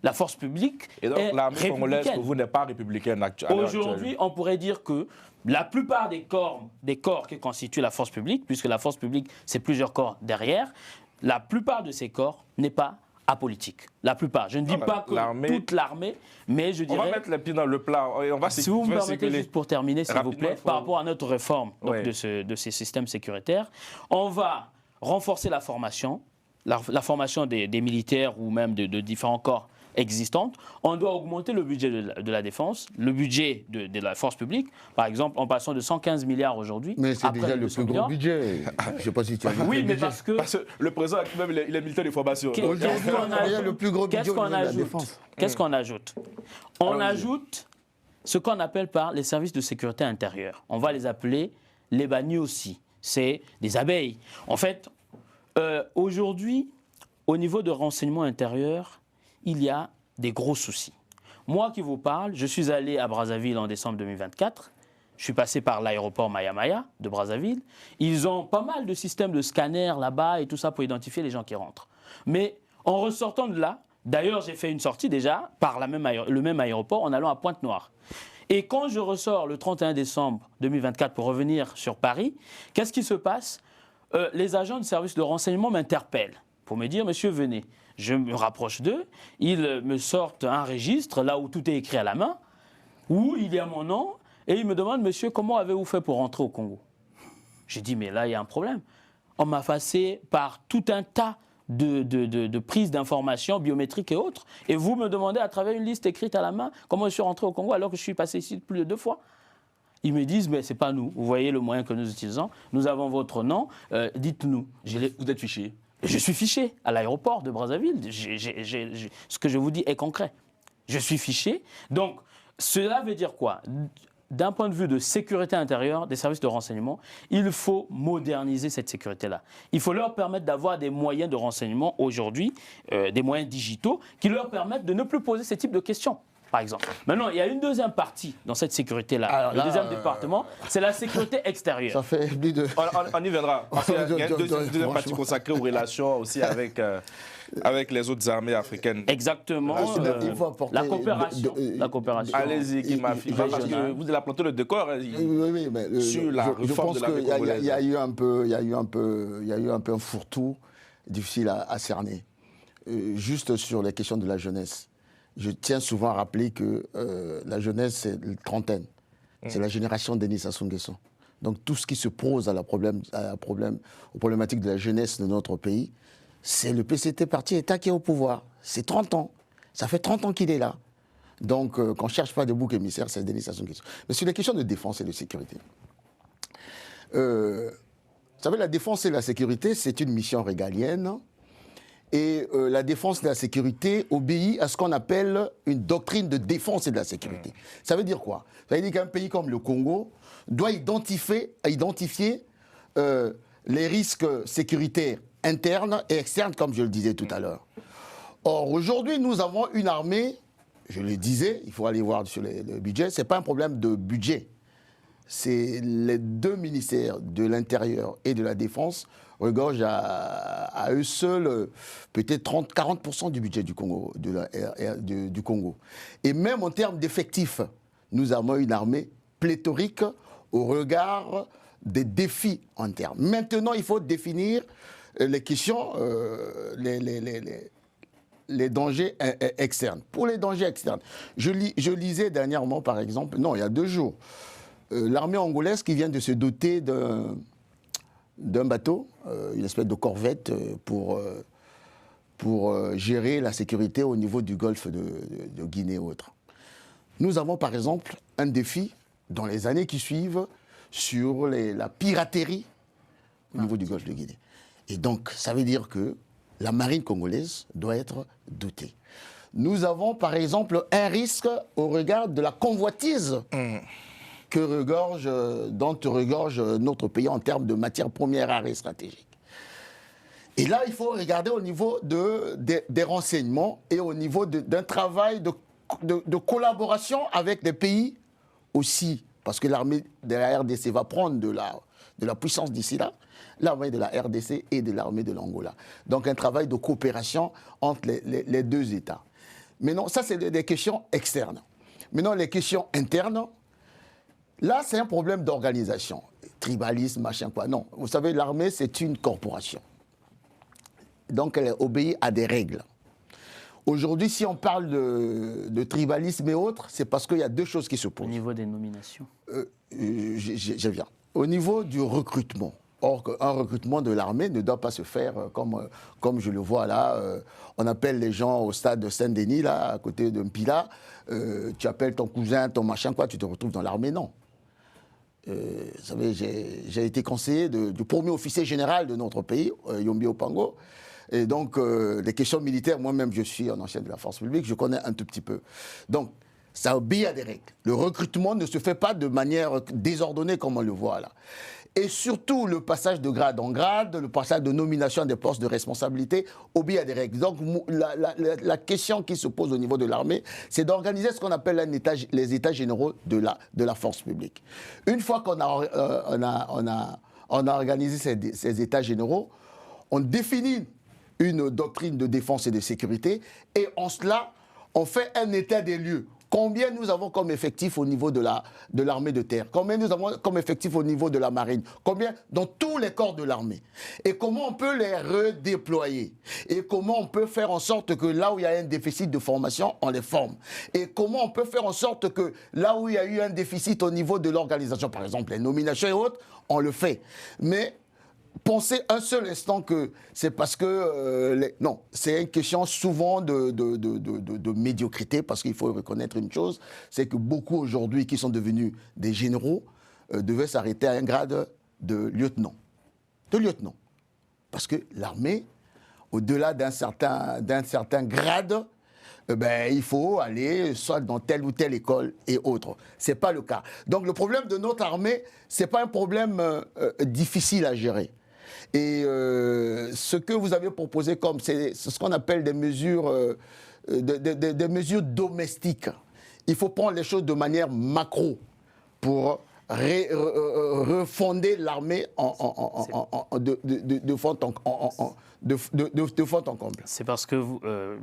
La force publique et donc, est l'armée congolaise pour vous n'est pas républicaine actuellement. Aujourd'hui, on pourrait dire que la plupart des corps qui constituent la force publique, puisque la force publique, c'est plusieurs corps derrière, la plupart de ces corps n'est pas apolitique. La plupart. Je ne dis pas que toute l'armée, mais je dirais... On va mettre les pieds dans le plat. On va si vous me permettez, juste pour terminer, s'il vous plaît, par rapport à notre réforme donc, de ces systèmes sécuritaires, on va renforcer la formation, la formation des militaires ou même de différents corps existantes. On doit augmenter le budget de la défense, le budget de la force publique, par exemple, en passant de 150 milliards aujourd'hui. Mais c'est déjà le plus gros budget. Je ne sais pas si tu as vu. Oui, mais parce que le président même il est militaire de formation. Le plus gros budget de la défense. Qu'est-ce qu'on ajoute? On ajoute ce qu'on appelle par les services de sécurité intérieure. On va les appeler les bannis aussi. C'est des abeilles. En fait, aujourd'hui, au niveau de renseignement intérieur, il y a des gros soucis. Moi qui vous parle, je suis allé à Brazzaville en décembre 2024. Je suis passé par l'aéroport Maya Maya de Brazzaville. Ils ont pas mal de systèmes de scanners là-bas et tout ça pour identifier les gens qui rentrent. Mais en ressortant de là, d'ailleurs j'ai fait une sortie déjà par le même aéroport en allant à Pointe-Noire. Et quand je ressors le 31 décembre 2024 pour revenir sur Paris, qu'est-ce qui se passe? Les agents du service de renseignement m'interpellent pour me dire « Monsieur, venez ». Je me rapproche d'eux, ils me sortent un registre, là où tout est écrit à la main, où il y a mon nom, et ils me demandent « Monsieur, comment avez-vous fait pour rentrer au Congo ?» J'ai dit « Mais là, il y a un problème. On m'a passé par tout un tas de prises d'informations biométriques et autres, et vous me demandez à travers une liste écrite à la main comment je suis rentré au Congo alors que je suis passé ici plus de 2 fois. » Ils me disent, mais ce n'est pas nous. Vous voyez le moyen que nous utilisons. Nous avons votre nom, dites-nous. Vous êtes fiché? Je suis fiché à l'aéroport de Brazzaville. Ce que je vous dis est concret. Je suis fiché. Donc, cela veut dire quoi? D'un point de vue de sécurité intérieure, des services de renseignement, il faut moderniser cette sécurité-là. Il faut leur permettre d'avoir des moyens de renseignement aujourd'hui, des moyens digitaux, qui leur permettent de ne plus poser ce type de questions. par exemple. Maintenant, il y a une deuxième partie dans cette sécurité-là. Alors Le là, deuxième département, c'est la sécurité extérieure. Ça fait plus de... On y viendra. Parce qu'il y a une deuxième partie consacrée aux relations aussi avec les autres armées africaines. Exactement. Il faut apporter La coopération. La coopération. Allez-y, Guy-Mafi. Parce que vous avez planté le décor Oui, mais sur la réforme de l'armée congolaise. Il y a eu un peu un fourre-tout difficile à cerner. Juste sur les questions de la jeunesse. Je tiens souvent à rappeler que la jeunesse, c'est la trentaine. C'est la génération Denis Sassou Nguesso. Donc tout ce qui se pose aux problématiques de la jeunesse de notre pays, c'est le PCT Parti État qui est au pouvoir. C'est 30 ans. Ça fait 30 ans qu'il est là. Donc quand on ne cherche pas de bouc émissaire, c'est Denis Sassou Nguesso. Mais sur les questions de défense et de sécurité, vous savez, la défense et la sécurité, c'est une mission régalienne. Et la défense et la sécurité obéit à ce qu'on appelle une doctrine de défense et de la sécurité. Ça veut dire quoi? Ça veut dire qu'un pays comme le Congo doit identifier les risques sécuritaires internes et externes, comme je le disais tout à l'heure. Or, aujourd'hui, nous avons une armée, je le disais, il faut aller voir sur le budget, ce n'est pas un problème de budget. C'est les deux ministères de l'Intérieur et de la Défense regorgent à eux seuls peut-être 30-40% du budget du Congo, du Congo. Et même en termes d'effectifs, nous avons une armée pléthorique au regard des défis internes. Maintenant, il faut définir les questions, les dangers externes. Pour les dangers externes, je lisais dernièrement, par exemple, non, il y a 2 jours, l'armée angolaise qui vient de se doter d'un bateau, une espèce de corvette pour gérer la sécurité au niveau du golfe de Guinée et autres. Nous avons par exemple un défi dans les années qui suivent sur la piraterie au niveau du golfe de Guinée. Et donc ça veut dire que la marine congolaise doit être dotée. Nous avons par exemple un risque au regard de la convoitise dont regorge notre pays en termes de matières premières rares et stratégiques. Et là, il faut regarder au niveau des renseignements et au niveau d'un travail de collaboration avec des pays aussi, parce que l'armée de la RDC va prendre de la puissance d'ici là, l'armée de la RDC et de l'armée de l'Angola. Donc un travail de coopération entre les deux États. Mais non, ça c'est des questions externes. Maintenant, les questions internes, là, c'est un problème d'organisation. Tribalisme, machin quoi. Non, vous savez, l'armée, c'est une corporation. Donc, elle obéit à des règles. Aujourd'hui, si on parle de tribalisme et autres, c'est parce qu'il y a 2 choses qui se posent. Au niveau des nominations. Je viens. Au niveau du recrutement. Or, un recrutement de l'armée ne doit pas se faire comme je le vois là. On appelle les gens au stade de Saint-Denis, là, à côté de Mpila. Tu appelles ton cousin, ton machin, quoi, tu te retrouves dans l'armée. Non. Vous savez, j'ai été conseiller du premier officier général de notre pays, Yombi Opango. Et donc, les questions militaires, moi-même, je suis un ancien de la force publique, je connais un tout petit peu. Donc, ça obéit à des règles. Le recrutement ne se fait pas de manière désordonnée comme on le voit là. Et surtout, le passage de grade en grade, le passage de nomination à des postes de responsabilité obéit à des règles. Donc, la question qui se pose au niveau de l'armée, c'est d'organiser ce qu'on appelle les états généraux de la force publique. Une fois qu'on a organisé ces états généraux, on définit une doctrine de défense et de sécurité, et en cela, on fait un état des lieux. Combien nous avons comme effectif au niveau de l'armée de terre? Combien nous avons comme effectif au niveau de la marine? Combien dans tous les corps de l'armée? Et comment on peut les redéployer? Et comment on peut faire en sorte que là où il y a un déficit de formation, on les forme? Et comment on peut faire en sorte que là où il y a eu un déficit au niveau de l'organisation, par exemple les nominations et autres, on le fait. Mais pensez un seul instant que c'est parce que... non, c'est une question souvent de médiocrité, parce qu'il faut reconnaître une chose, c'est que beaucoup aujourd'hui qui sont devenus des généraux devaient s'arrêter à un grade de lieutenant. De lieutenant. Parce que l'armée, au-delà d'un certain grade, il faut aller soit dans telle ou telle école et autres. Ce n'est pas le cas. Donc le problème de notre armée, ce n'est pas un problème difficile à gérer. Et ce que vous avez proposé c'est ce qu'on appelle des mesures domestiques. il faut prendre les choses de manière macro pour refonder l'armée de fond en comble. C'est parce que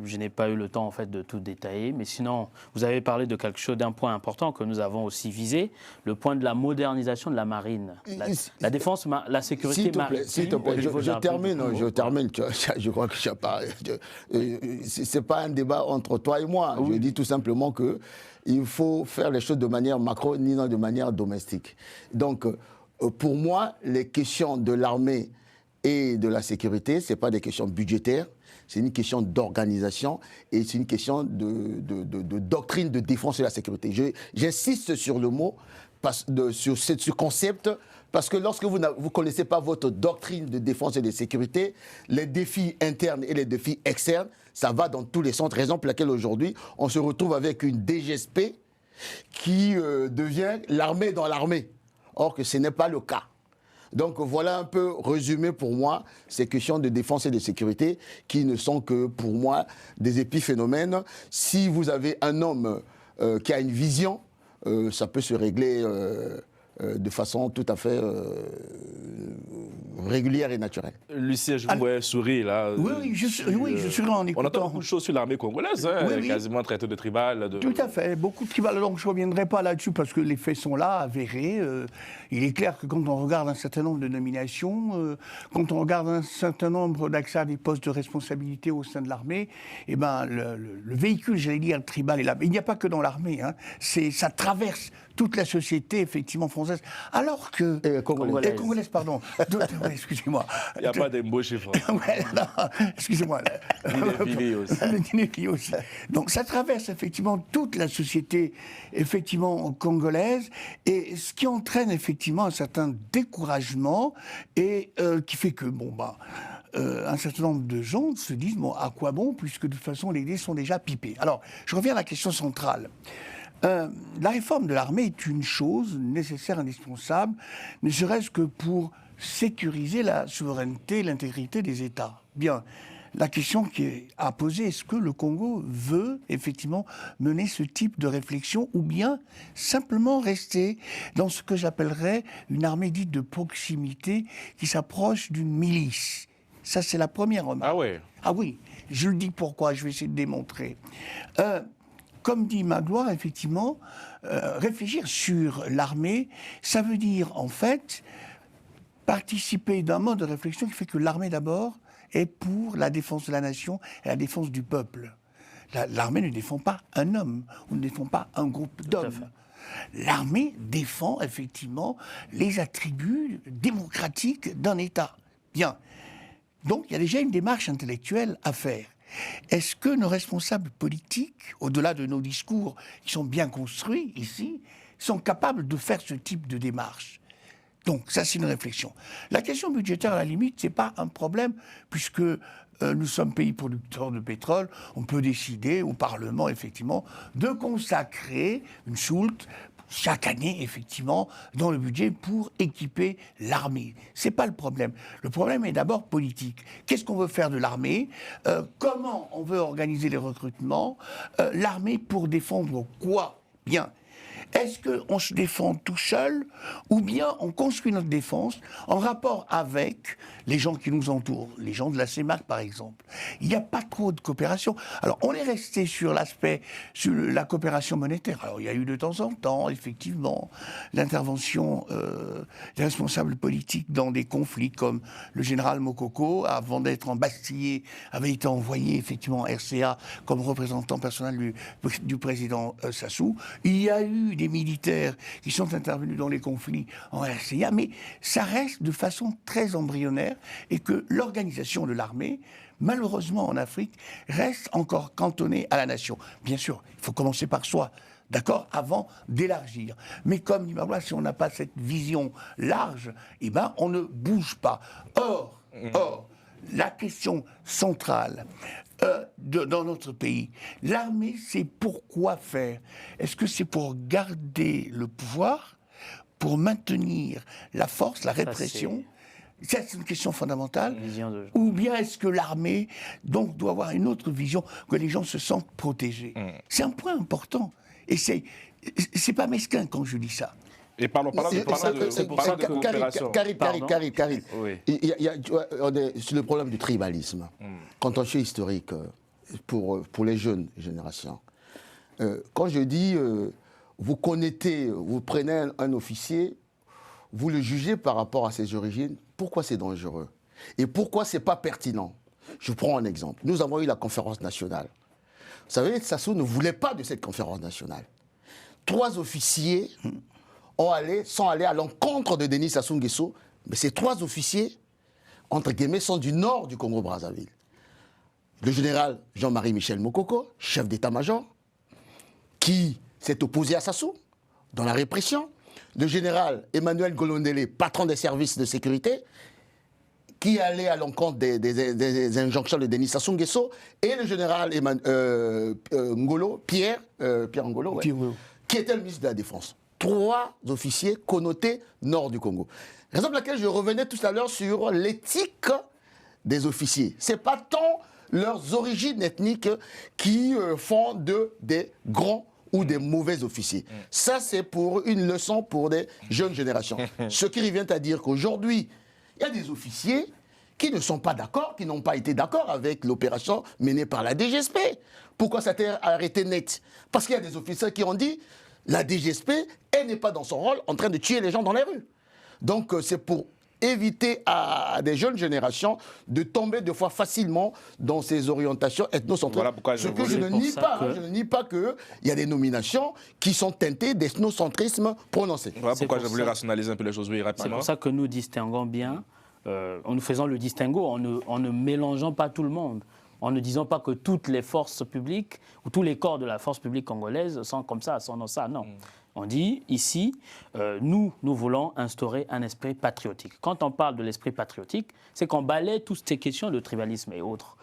je n'ai pas eu le temps en fait de tout détailler, mais sinon vous avez parlé de quelque chose, d'un point important que nous avons aussi visé, le point de la modernisation de la marine, la défense, la sécurité maritime. S'il te plaît, je termine. Je crois que c'est pas un débat entre toi et moi. Oui. Je dis tout simplement que il faut faire les choses de manière macro, ni non de manière domestique. Donc, pour moi, les questions de l'armée et de la sécurité, ce n'est pas des questions budgétaires, c'est une question d'organisation et c'est une question de doctrine de défense et de la sécurité. J'insiste sur le mot, sur ce concept, parce que lorsque vous ne connaissez pas votre doctrine de défense et de sécurité, les défis internes et les défis externes, ça va dans tous les sens. Raison pour laquelle aujourd'hui, on se retrouve avec une DGSP qui devient l'armée dans l'armée. Or que ce n'est pas le cas. Donc voilà un peu résumé pour moi ces questions de défense et de sécurité qui ne sont que pour moi des épiphénomènes. Si vous avez un homme qui a une vision, ça peut se régler de façon tout à fait régulière et naturelle. Lucien, je vous vois sourire là. Oui, je souris en écoutant. On entend beaucoup de choses sur l'armée congolaise, quasiment traité de tribal. Tout à fait, beaucoup de tribal. Donc je ne reviendrai pas là-dessus parce que les faits sont là, avérés. Il est clair que quand on regarde un certain nombre de nominations, quand on regarde un certain nombre d'accès à des postes de responsabilité au sein de l'armée, eh ben, le véhicule, j'allais dire, tribal est là. Il n'y a pas que dans l'armée, hein. Ça traverse toute la société, effectivement, française. Alors que... Congolaise, pardon. Excusez-moi. Il n'y a pas d'embauche chez Français. Excusez-moi. Le dîner aussi. Donc ça traverse effectivement toute la société, effectivement, congolaise, et ce qui entraîne effectivement un certain découragement, et qui fait que, un certain nombre de gens se disent, à quoi bon, puisque de toute façon, les dés sont déjà pipés. Alors, je reviens à la question centrale. La réforme de l'armée est une chose nécessaire, indispensable, ne serait-ce que pour sécuriser la souveraineté et l'intégrité des États. Bien, la question qui est à poser, est-ce que le Congo veut effectivement mener ce type de réflexion ou bien simplement rester dans ce que j'appellerais une armée dite de proximité qui s'approche d'une milice? Ça, c'est la première remarque. Ah ouais. Ah oui, je le dis pourquoi, je vais essayer de démontrer. Comme dit Magloire, effectivement, réfléchir sur l'armée, ça veut dire en fait participer d'un mode de réflexion qui fait que l'armée d'abord est pour la défense de la nation et la défense du peuple. L'armée ne défend pas un homme, ou ne défend pas un groupe d'hommes. L'armée défend effectivement les attributs démocratiques d'un État. Bien. Donc il y a déjà une démarche intellectuelle à faire. Est-ce que nos responsables politiques, au-delà de nos discours qui sont bien construits ici, sont capables de faire ce type de démarche? Donc ça, c'est une réflexion. La question budgétaire, à la limite, c'est pas un problème, puisque nous sommes pays producteurs de pétrole, on peut décider au Parlement, effectivement, de consacrer une soulte chaque année, effectivement, dans le budget pour équiper l'armée. C'est pas le problème. Le problème est d'abord politique. Qu'est-ce qu'on veut faire de l'armée? Comment on veut organiser les recrutements? L'armée pour défendre quoi? Bien. Est-ce qu'on se défend tout seul ou bien on construit notre défense en rapport avec les gens qui nous entourent, les gens de la CEMAC par exemple? Il n'y a pas trop de coopération. Alors on est resté sur l'aspect, sur la coopération monétaire. Alors il y a eu de temps en temps, effectivement, l'intervention des responsables politiques dans des conflits comme le général Mokoko, avant d'être embastillé, avait été envoyé effectivement en RCA comme représentant personnel du président Sassou. Il y a eu des militaires qui sont intervenus dans les conflits en RCA, mais ça reste de façon très embryonnaire et que l'organisation de l'armée, malheureusement en Afrique, reste encore cantonnée à la nation. Bien sûr, il faut commencer par soi, d'accord, avant d'élargir. Mais comme dit Magloire, si on n'a pas cette vision large, eh ben, on ne bouge pas. Or, la question centrale dans notre pays, l'armée, c'est pourquoi faire? Est-ce que c'est pour garder le pouvoir, pour maintenir la force, la répression? C'est une question fondamentale. Ou bien est-ce que l'armée donc doit avoir une autre vision, que les gens se sentent protégés? C'est un point important. Et c'est pas mesquin quand je dis ça. Et parlons de coopération. Karim, Oui. on est sur le problème du tribalisme. Contentieux historique pour les jeunes générations. Quand je dis, vous prenez un officier, vous le jugez par rapport à ses origines, pourquoi c'est dangereux? Et pourquoi c'est pas pertinent? Je prends un exemple. Nous avons eu la conférence nationale. Vous savez, Sassou ne voulait pas de cette conférence nationale. 3 officiers sont allés à l'encontre de Denis Sassou Nguesso, mais ces 3 officiers, entre guillemets, sont du nord du Congo-Brazzaville. Le général Jean-Marie Michel Mokoko, chef d'état-major, qui s'est opposé à Sassou dans la répression. Le général Emmanuel Golondele, patron des services de sécurité, qui allait à l'encontre des injonctions de Denis Sassou Nguesso, et le général Pierre Ngolo, qui était le ministre de la Défense. 3 officiers connotés nord du Congo. Raison pour laquelle je revenais tout à l'heure sur l'éthique des officiers. Ce n'est pas tant leurs origines ethniques qui font des grands ou des mauvais officiers. Ça, c'est pour une leçon pour des jeunes générations. Ce qui revient à dire qu'aujourd'hui, il y a des officiers qui ne sont pas d'accord, qui n'ont pas été d'accord avec l'opération menée par la DGSP. Pourquoi ça a été arrêté net? Parce qu'il y a des officiers qui ont dit la DGSP, elle n'est pas dans son rôle en train de tuer les gens dans les rues. Donc c'est pour éviter à des jeunes générations de tomber deux fois facilement dans ces orientations ethnocentriques. Voilà pourquoi je ne nie pas qu'il y a des nominations qui sont teintées d'ethnocentrisme prononcé. Voilà pourquoi je voulais rationaliser un peu les choses, oui, rapidement. C'est pour ça que nous distinguons bien, en nous faisant le distinguo, en ne mélangeant pas tout le monde, en ne disant pas que toutes les forces publiques ou tous les corps de la force publique congolaise sont comme ça, sont dans ça, non. On dit ici, nous voulons instaurer un esprit patriotique. Quand on parle de l'esprit patriotique, c'est qu'on balaie toutes ces questions de tribalisme et autres.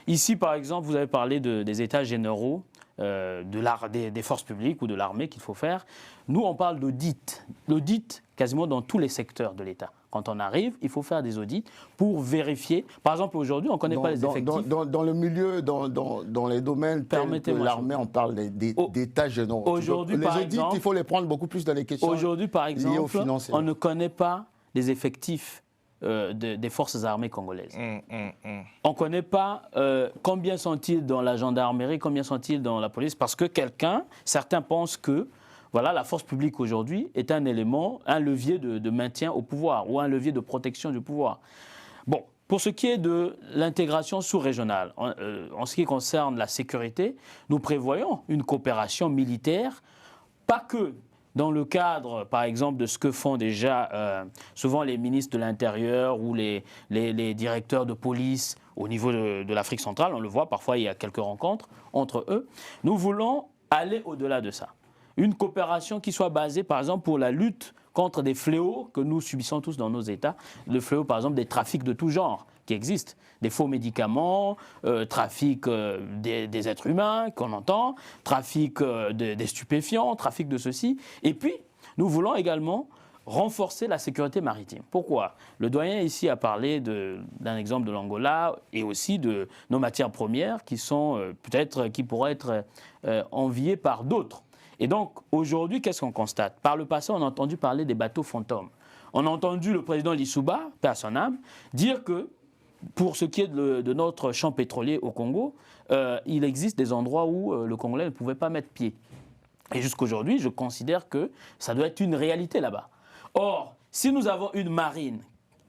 Ici, par exemple, vous avez parlé des états généraux des forces publiques ou de l'armée qu'il faut faire. Nous, on parle d'audit. L'audit, quasiment dans tous les secteurs de l'État. Quand on arrive, il faut faire des audits pour vérifier. Par exemple, aujourd'hui, on ne connaît pas les effectifs. Dans le milieu, dans les domaines tels que l'armée, on parle d'états généraux. Aujourd'hui, les par audits, exemple, il faut les prendre beaucoup plus dans les questions aujourd'hui, par exemple, liées au financier. On ne connaît pas les effectifs des forces armées congolaises. On ne connaît pas combien sont-ils dans la gendarmerie, combien sont-ils dans la police, parce que certains pensent que voilà, la force publique aujourd'hui est un élément, un levier de maintien au pouvoir ou un levier de protection du pouvoir. Bon, pour ce qui est de l'intégration sous-régionale, en ce qui concerne la sécurité, nous prévoyons une coopération militaire, pas que dans le cadre, par exemple, de ce que font déjà souvent les ministres de l'Intérieur ou les directeurs de police au niveau de l'Afrique centrale, on le voit, parfois il y a quelques rencontres entre eux. Nous voulons aller au-delà de ça. Une coopération qui soit basée, par exemple, pour la lutte contre des fléaux que nous subissons tous dans nos États. Le fléau, par exemple, des trafics de tout genre qui existent. Des faux médicaments, trafic des êtres humains qu'on entend, trafic des stupéfiants, trafic de ceci. Et puis, nous voulons également renforcer la sécurité maritime. Pourquoi? Le doyen ici a parlé d'un exemple de l'Angola et aussi de nos matières premières qui pourraient être enviées par d'autres. Et donc, aujourd'hui, qu'est-ce qu'on constate? Par le passé, on a entendu parler des bateaux fantômes. On a entendu le président Lissouba, paix à son âme, dire que pour ce qui est de notre champ pétrolier au Congo, il existe des endroits où le Congolais ne pouvait pas mettre pied. Et jusqu'aujourd'hui, je considère que ça doit être une réalité là-bas. Or, si nous avons une marine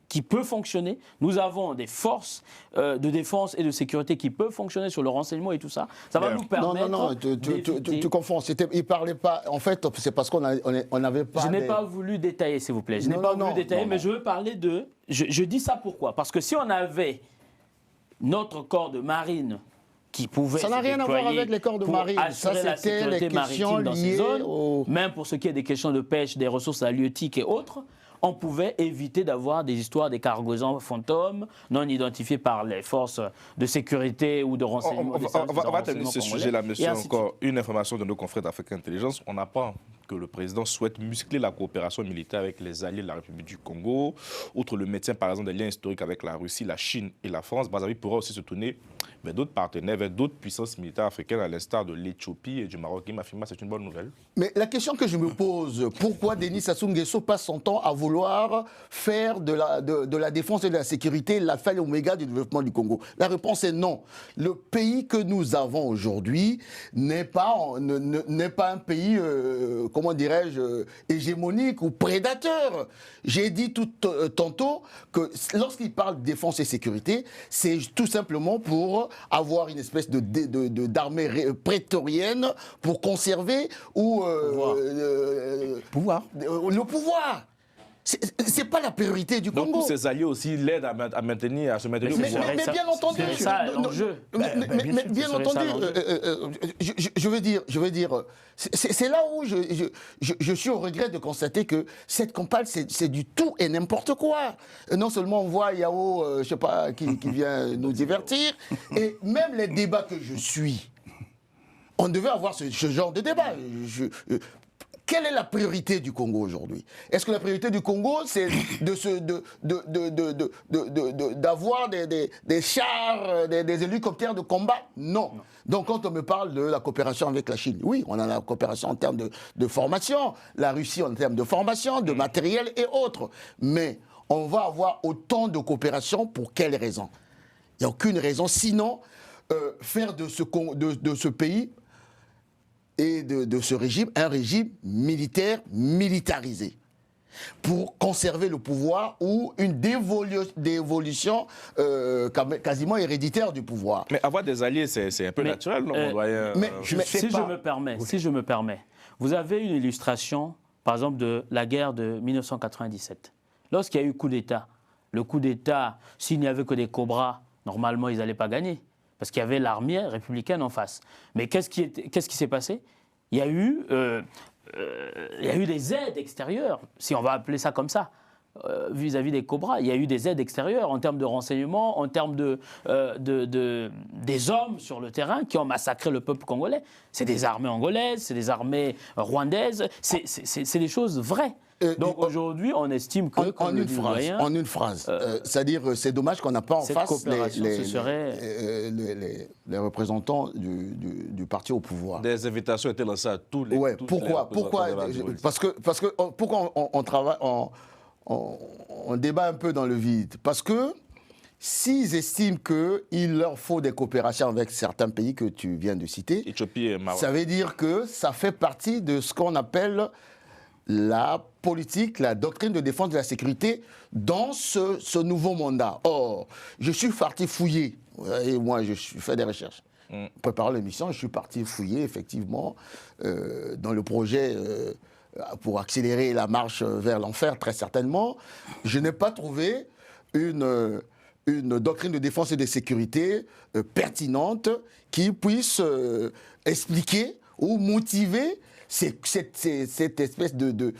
qui peut fonctionner, nous avons des forces de défense et de sécurité qui peuvent fonctionner sur le renseignement et tout ça, ça va nous permettre... Non, tu confonds. Il parlait pas... En fait, c'est parce qu'on n'avait pas... Je n'ai pas voulu détailler, s'il vous plaît. Je n'ai pas voulu détailler, mais je veux parler de... Je dis ça pourquoi? Parce que si on avait notre corps de marine qui pouvait... Ça n'a rien à voir avec les corps de marine. Ça, c'était les questions liées dans ces zones, même pour ce qui est des questions de pêche, des ressources halieutiques et autres, on pouvait éviter d'avoir des histoires des cargosans fantômes non identifiés par les forces de sécurité ou de renseignement. On va terminer ce sujet-là, monsieur. Encore une information de nos confrères d'Afrique Intelligence. On n'a pas que le président souhaite muscler la coopération militaire avec les alliés de la République du Congo. Outre le maintien, par exemple, des liens historiques avec la Russie, la Chine et la France, Brazzaville pourra aussi se tourner vers d'autres partenaires, vers d'autres puissances militaires africaines, à l'instar de l'Éthiopie et du Maroc. Mafima, c'est une bonne nouvelle. Mais la question que je me pose, pourquoi Denis Sassou Nguesso passe son temps à vouloir faire de la défense et de la sécurité l'alpha et l'oméga du développement du Congo? La réponse est non. Le pays que nous avons aujourd'hui n'est pas un pays, comment dirais-je, hégémonique ou prédateur. J'ai dit tantôt que lorsqu'il parle de défense et sécurité, c'est tout simplement pour avoir une espèce d'armée prétorienne pour conserver ou le pouvoir. C'est pas la priorité du Congo. Donc tous ces alliés aussi l'aident à se maintenir au pouvoir. Mais bien entendu, c'est ça l'enjeu. Mais bien entendu, je veux dire, c'est là où je suis au regret de constater que cette campagne, c'est du tout et n'importe quoi. Non seulement on voit Yao, je sais pas, qui vient nous divertir, et même les débats que je suis, on devait avoir ce genre de débat. Quelle est la priorité du Congo aujourd'hui? Est-ce que la priorité du Congo, c'est d'avoir des chars, des hélicoptères de combat? Non. Donc quand on me parle de la coopération avec la Chine, oui, on a la coopération en termes de formation, la Russie en termes de formation, de matériel et autres. Mais on va avoir autant de coopération pour quelle raison? Il n'y a aucune raison, sinon faire de ce pays et de ce régime, un régime militaire, militarisé, pour conserver le pouvoir ou une dévolution quasiment héréditaire du pouvoir. Mais avoir des alliés, c'est un peu naturel, non, mon doyen? Si je me permets, vous avez une illustration, par exemple, de la guerre de 1997. Lorsqu'il y a eu coup d'État, le coup d'État, s'il n'y avait que des cobras, normalement, ils n'allaient pas gagner. Parce qu'il y avait l'armée républicaine en face. Mais qu'est-ce qui s'est passé? Il y a eu des aides extérieures, si on va appeler ça comme ça, vis-à-vis des cobras. Il y a eu des aides extérieures en termes de renseignement, en termes des hommes sur le terrain qui ont massacré le peuple congolais. C'est des armées angolaises, c'est des armées rwandaises, c'est des choses vraies. Donc aujourd'hui, on estime que... En une phrase. C'est-à-dire, c'est dommage qu'on n'a pas en face les représentants du parti au pouvoir. Des invitations étaient lancées à tous les... Ouais, pourquoi Parce que pourquoi on travaille, on débat un peu dans le vide. Parce que s'ils estiment qu'il leur faut des coopérations avec certains pays que tu viens de citer, Éthiopie et Maroc, ça veut dire que ça fait partie de ce qu'on appelle la politique, la doctrine de défense de la sécurité dans ce nouveau mandat. Or, je suis parti fouiller, et moi je fais des recherches. Préparant l'émission, je suis parti fouiller effectivement dans le projet pour accélérer la marche vers l'enfer, très certainement. Je n'ai pas trouvé une doctrine de défense et de sécurité pertinente qui puisse expliquer ou motiver cette espèce de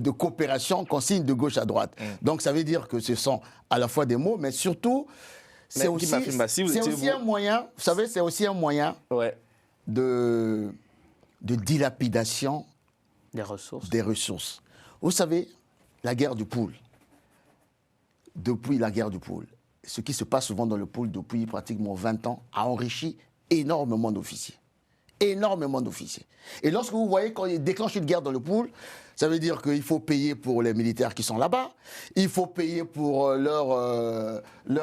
coopération qu'on signe de gauche à droite. Donc ça veut dire que ce sont à la fois des mots, mais surtout, c'est aussi un moyen, vous savez, c'est aussi un moyen de dilapidation des ressources. Vous savez, la guerre du pool, depuis la guerre du pool, ce qui se passe souvent dans le pool depuis pratiquement 20 ans, a enrichi énormément d'officiers. Énormément d'officiers. Et lorsque vous voyez quand il déclenche une guerre dans le pool, ça veut dire qu'il faut payer pour les militaires qui sont là-bas, il faut payer pour leur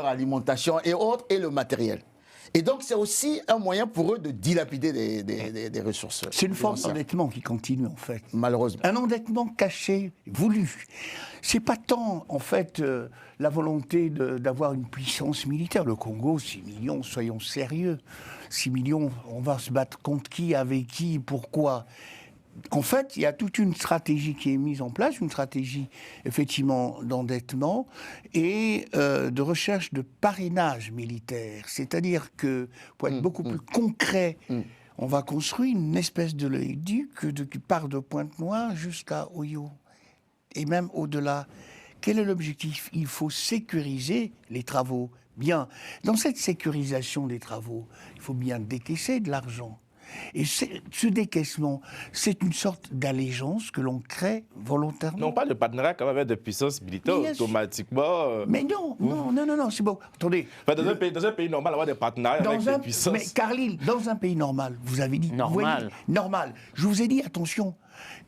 alimentation et autres, et le matériel. Et donc c'est aussi un moyen pour eux de dilapider des ressources. C'est une forme d'endettement qui continue en fait. Malheureusement. Un endettement caché, voulu. C'est pas tant en fait la volonté d'avoir une puissance militaire. Le Congo, 6 millions, soyons sérieux. 6 millions, on va se battre contre qui, avec qui, pourquoi? En fait, il y a toute une stratégie qui est mise en place, une stratégie effectivement d'endettement et de recherche de parrainage militaire. C'est-à-dire que, pour être beaucoup plus concret, on va construire une espèce de l'oléoduc qui part de Pointe-Noire jusqu'à Oyo, et même au-delà. Quel est l'objectif? Il faut sécuriser les travaux. Bien, dans cette sécurisation des travaux, il faut bien décaisser de l'argent. Et ce décaissement, c'est une sorte d'allégeance que l'on crée volontairement. Non, pas de partenariat quand même avec des puissances militaires automatiquement. Mais non, c'est bon. Attendez. Enfin, dans un pays normal, avoir des partenariats avec des puissances. Mais Carlyle, dans un pays normal, vous avez dit. Normal. Normal. Je vous ai dit, attention,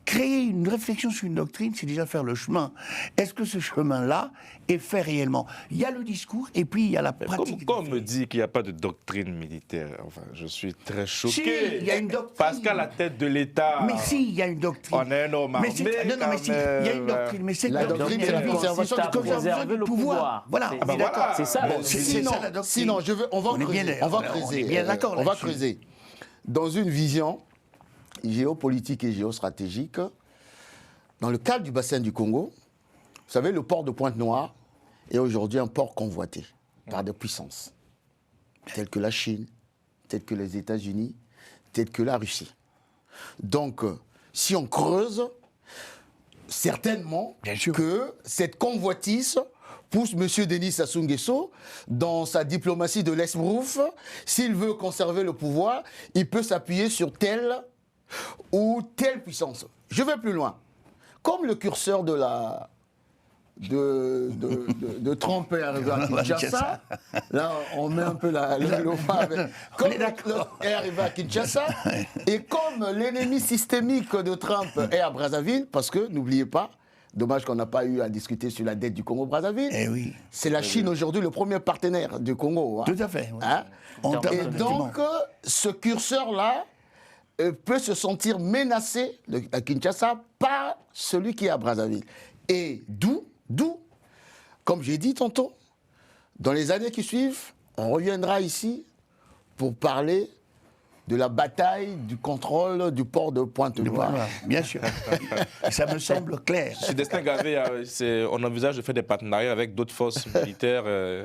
créer une réflexion sur une doctrine, c'est déjà faire le chemin. Est-ce que ce chemin-là est fait réellement? Il y a le discours et puis il y a la pratique. Quand on me dit qu'il n'y a pas de doctrine militaire, enfin, je suis très choqué. Si, il y a une doctrine. Parce qu'à la tête de l'État. Mais si, il y a une doctrine. On est un homme armé. Mais si, il y a une doctrine. Mais cette La doctrine, c'est la conservation du pouvoir. Voilà, on est d'accord. C'est ça. Sinon, on va creuser. Dans une vision géopolitique et géostratégique, dans le cadre du bassin du Congo, vous savez, le port de Pointe-Noire est aujourd'hui un port convoité par des puissances, telles que la Chine, telles que les États-Unis, telles que la Russie. Donc, si on creuse, certainement que cette convoitise pousse M. Denis Sassou Nguesso dans sa diplomatie de l'esbrouf. S'il veut conserver le pouvoir, il peut s'appuyer sur telle ou telle puissance. Je vais plus loin. Comme le curseur de Trump est arrivé à Kinshasa, là on met un peu le comme est arrivé à Kinshasa, et comme l'ennemi systémique de Trump est à Brazzaville, parce que n'oubliez pas, dommage qu'on n'a pas eu à discuter sur la dette du Congo-Brazzaville. Oui. C'est la Chine aujourd'hui le premier partenaire du Congo. Tout à fait. Oui. Hein? Et donc, ce curseur-là peut se sentir menacé à Kinshasa par celui qui est à Brazzaville. Et d'où, comme j'ai dit tantôt, dans les années qui suivent, on reviendra ici pour parler de la bataille du contrôle du port de Pointe-Noire. Bien sûr. Ça me semble clair. Sur Destin Gavé, on envisage de faire des partenariats avec d'autres forces militaires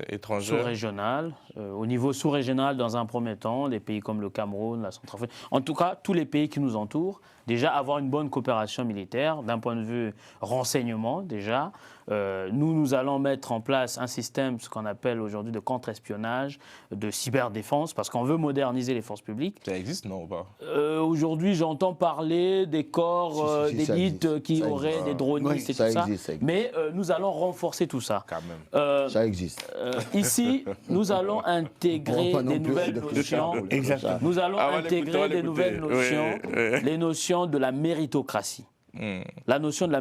étrangères. Sous-régionales. Au niveau sous-régional, dans un premier temps, les pays comme le Cameroun, la Centrafrique, en tout cas, tous les pays qui nous entourent, déjà avoir une bonne coopération militaire, d'un point de vue renseignement, déjà. Nous allons mettre en place un système, ce qu'on appelle aujourd'hui de contre-espionnage, de cyberdéfense, parce qu'on veut moderniser les forces publiques. Ça existe, non, ou pas? Aujourd'hui, j'entends parler des corps d'élite qui auraient des dronistes et tout ça. Mais nous allons renforcer tout ça. Quand même. Ça existe. Ici, nous allons intégrer des nouvelles notions. Exactement. Nous allons intégrer des nouvelles notions, les notions de la méritocratie. La notion de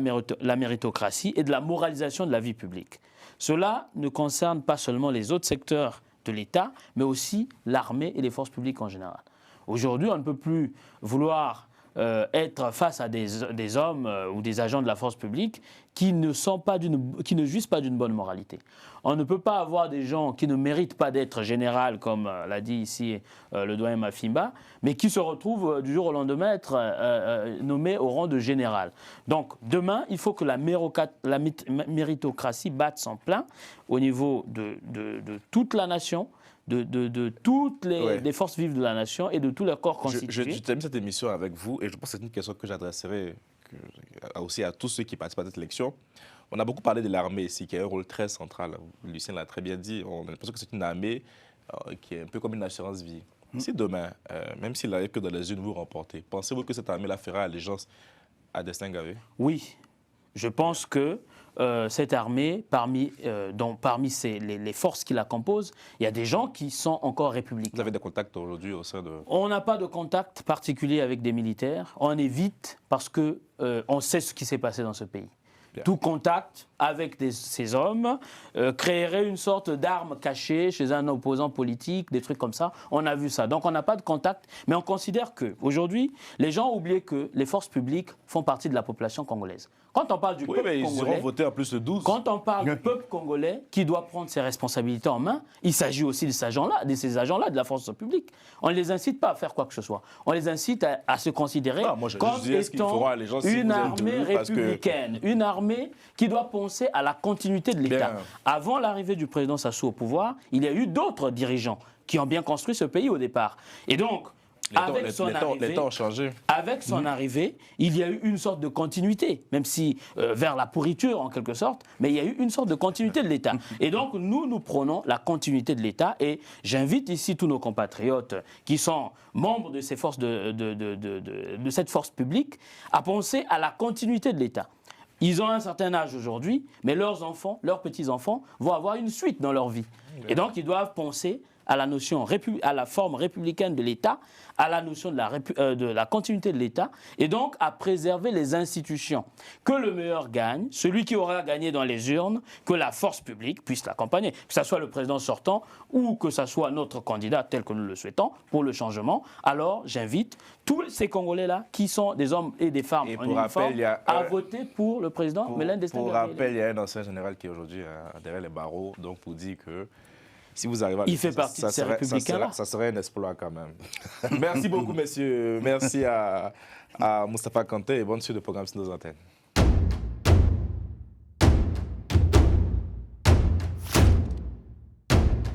la méritocratie et de la moralisation de la vie publique. Cela ne concerne pas seulement les autres secteurs de l'État, mais aussi l'armée et les forces publiques en général. Aujourd'hui, on ne peut plus vouloir être face à des hommes ou des agents de la force publique qui ne jouissent pas d'une bonne moralité. On ne peut pas avoir des gens qui ne méritent pas d'être général, comme l'a dit ici le doyen Mafimba, mais qui se retrouvent du jour au lendemain être nommés au rang de général. Donc demain, il faut que la méritocratie batte son plein au niveau de toute la nation, de toutes les forces vives de la nation et de tous les corps constitués. Je termine cette émission avec vous et je pense que c'est une question que j'adresserai aussi à tous ceux qui participent à cette élection. On a beaucoup parlé de l'armée ici, qui a un rôle très central. Lucien l'a très bien dit. On a l'impression que c'est une armée qui est un peu comme une assurance vie. Si demain, même s'il n'arrive que dans les unes, vous remportez, pensez-vous que cette armée-là fera allégeance à Destin Gavé? Oui. Je pense que cette armée, parmi les forces qui la composent, il y a des gens qui sont encore républicains. Vous avez des contacts aujourd'hui au sein de... On n'a pas de contact particulier avec des militaires. On évite parce qu'on sait ce qui s'est passé dans ce pays. Bien. Tout contact avec ces hommes créerait une sorte d'arme cachée chez un opposant politique, des trucs comme ça. On a vu ça. Donc on n'a pas de contact, mais on considère qu'aujourd'hui, les gens ont oublié que les forces publiques font partie de la population congolaise. Quand on parle du peuple congolais, ils iront voter en plus le 12. Quand on parle du peuple congolais qui doit prendre ses responsabilités en main, il s'agit aussi de ces agents-là, de la force publique. On ne les incite pas à faire quoi que ce soit. On les incite à se considérer comme étant une armée républicaine, une armée qui doit penser à la continuité de l'État. Avant l'arrivée du président Sassou au pouvoir, il y a eu d'autres dirigeants qui ont bien construit ce pays au départ. Et donc, Les temps ont changé. Avec son arrivée, il y a eu une sorte de continuité, même si vers la pourriture en quelque sorte, mais il y a eu une sorte de continuité de l'État. Et donc nous prônons la continuité de l'État et j'invite ici tous nos compatriotes qui sont membres de ces forces de cette force publique à penser à la continuité de l'État. Ils ont un certain âge aujourd'hui, mais leurs enfants, leurs petits-enfants vont avoir une suite dans leur vie. Et donc ils doivent penser à la notion, à la forme républicaine de l'État, à la notion de la continuité de l'État, et donc à préserver les institutions. Que le meilleur gagne, celui qui aura gagné dans les urnes, que la force publique puisse l'accompagner, que ce soit le président sortant ou que ce soit notre candidat tel que nous le souhaitons pour le changement. Alors j'invite tous ces Congolais-là, qui sont des hommes et des femmes en uniforme, à voter pour le président Mélène Destin. Pour rappel, il y a un ancien général qui est aujourd'hui derrière les barreaux, donc pour dire que si vous arrivez à il fait partie de ces républicains-là. Ça serait un exploit quand même. Merci beaucoup, messieurs. Merci à Moustapha Kanté et bonne suite de programme sur nos antennes.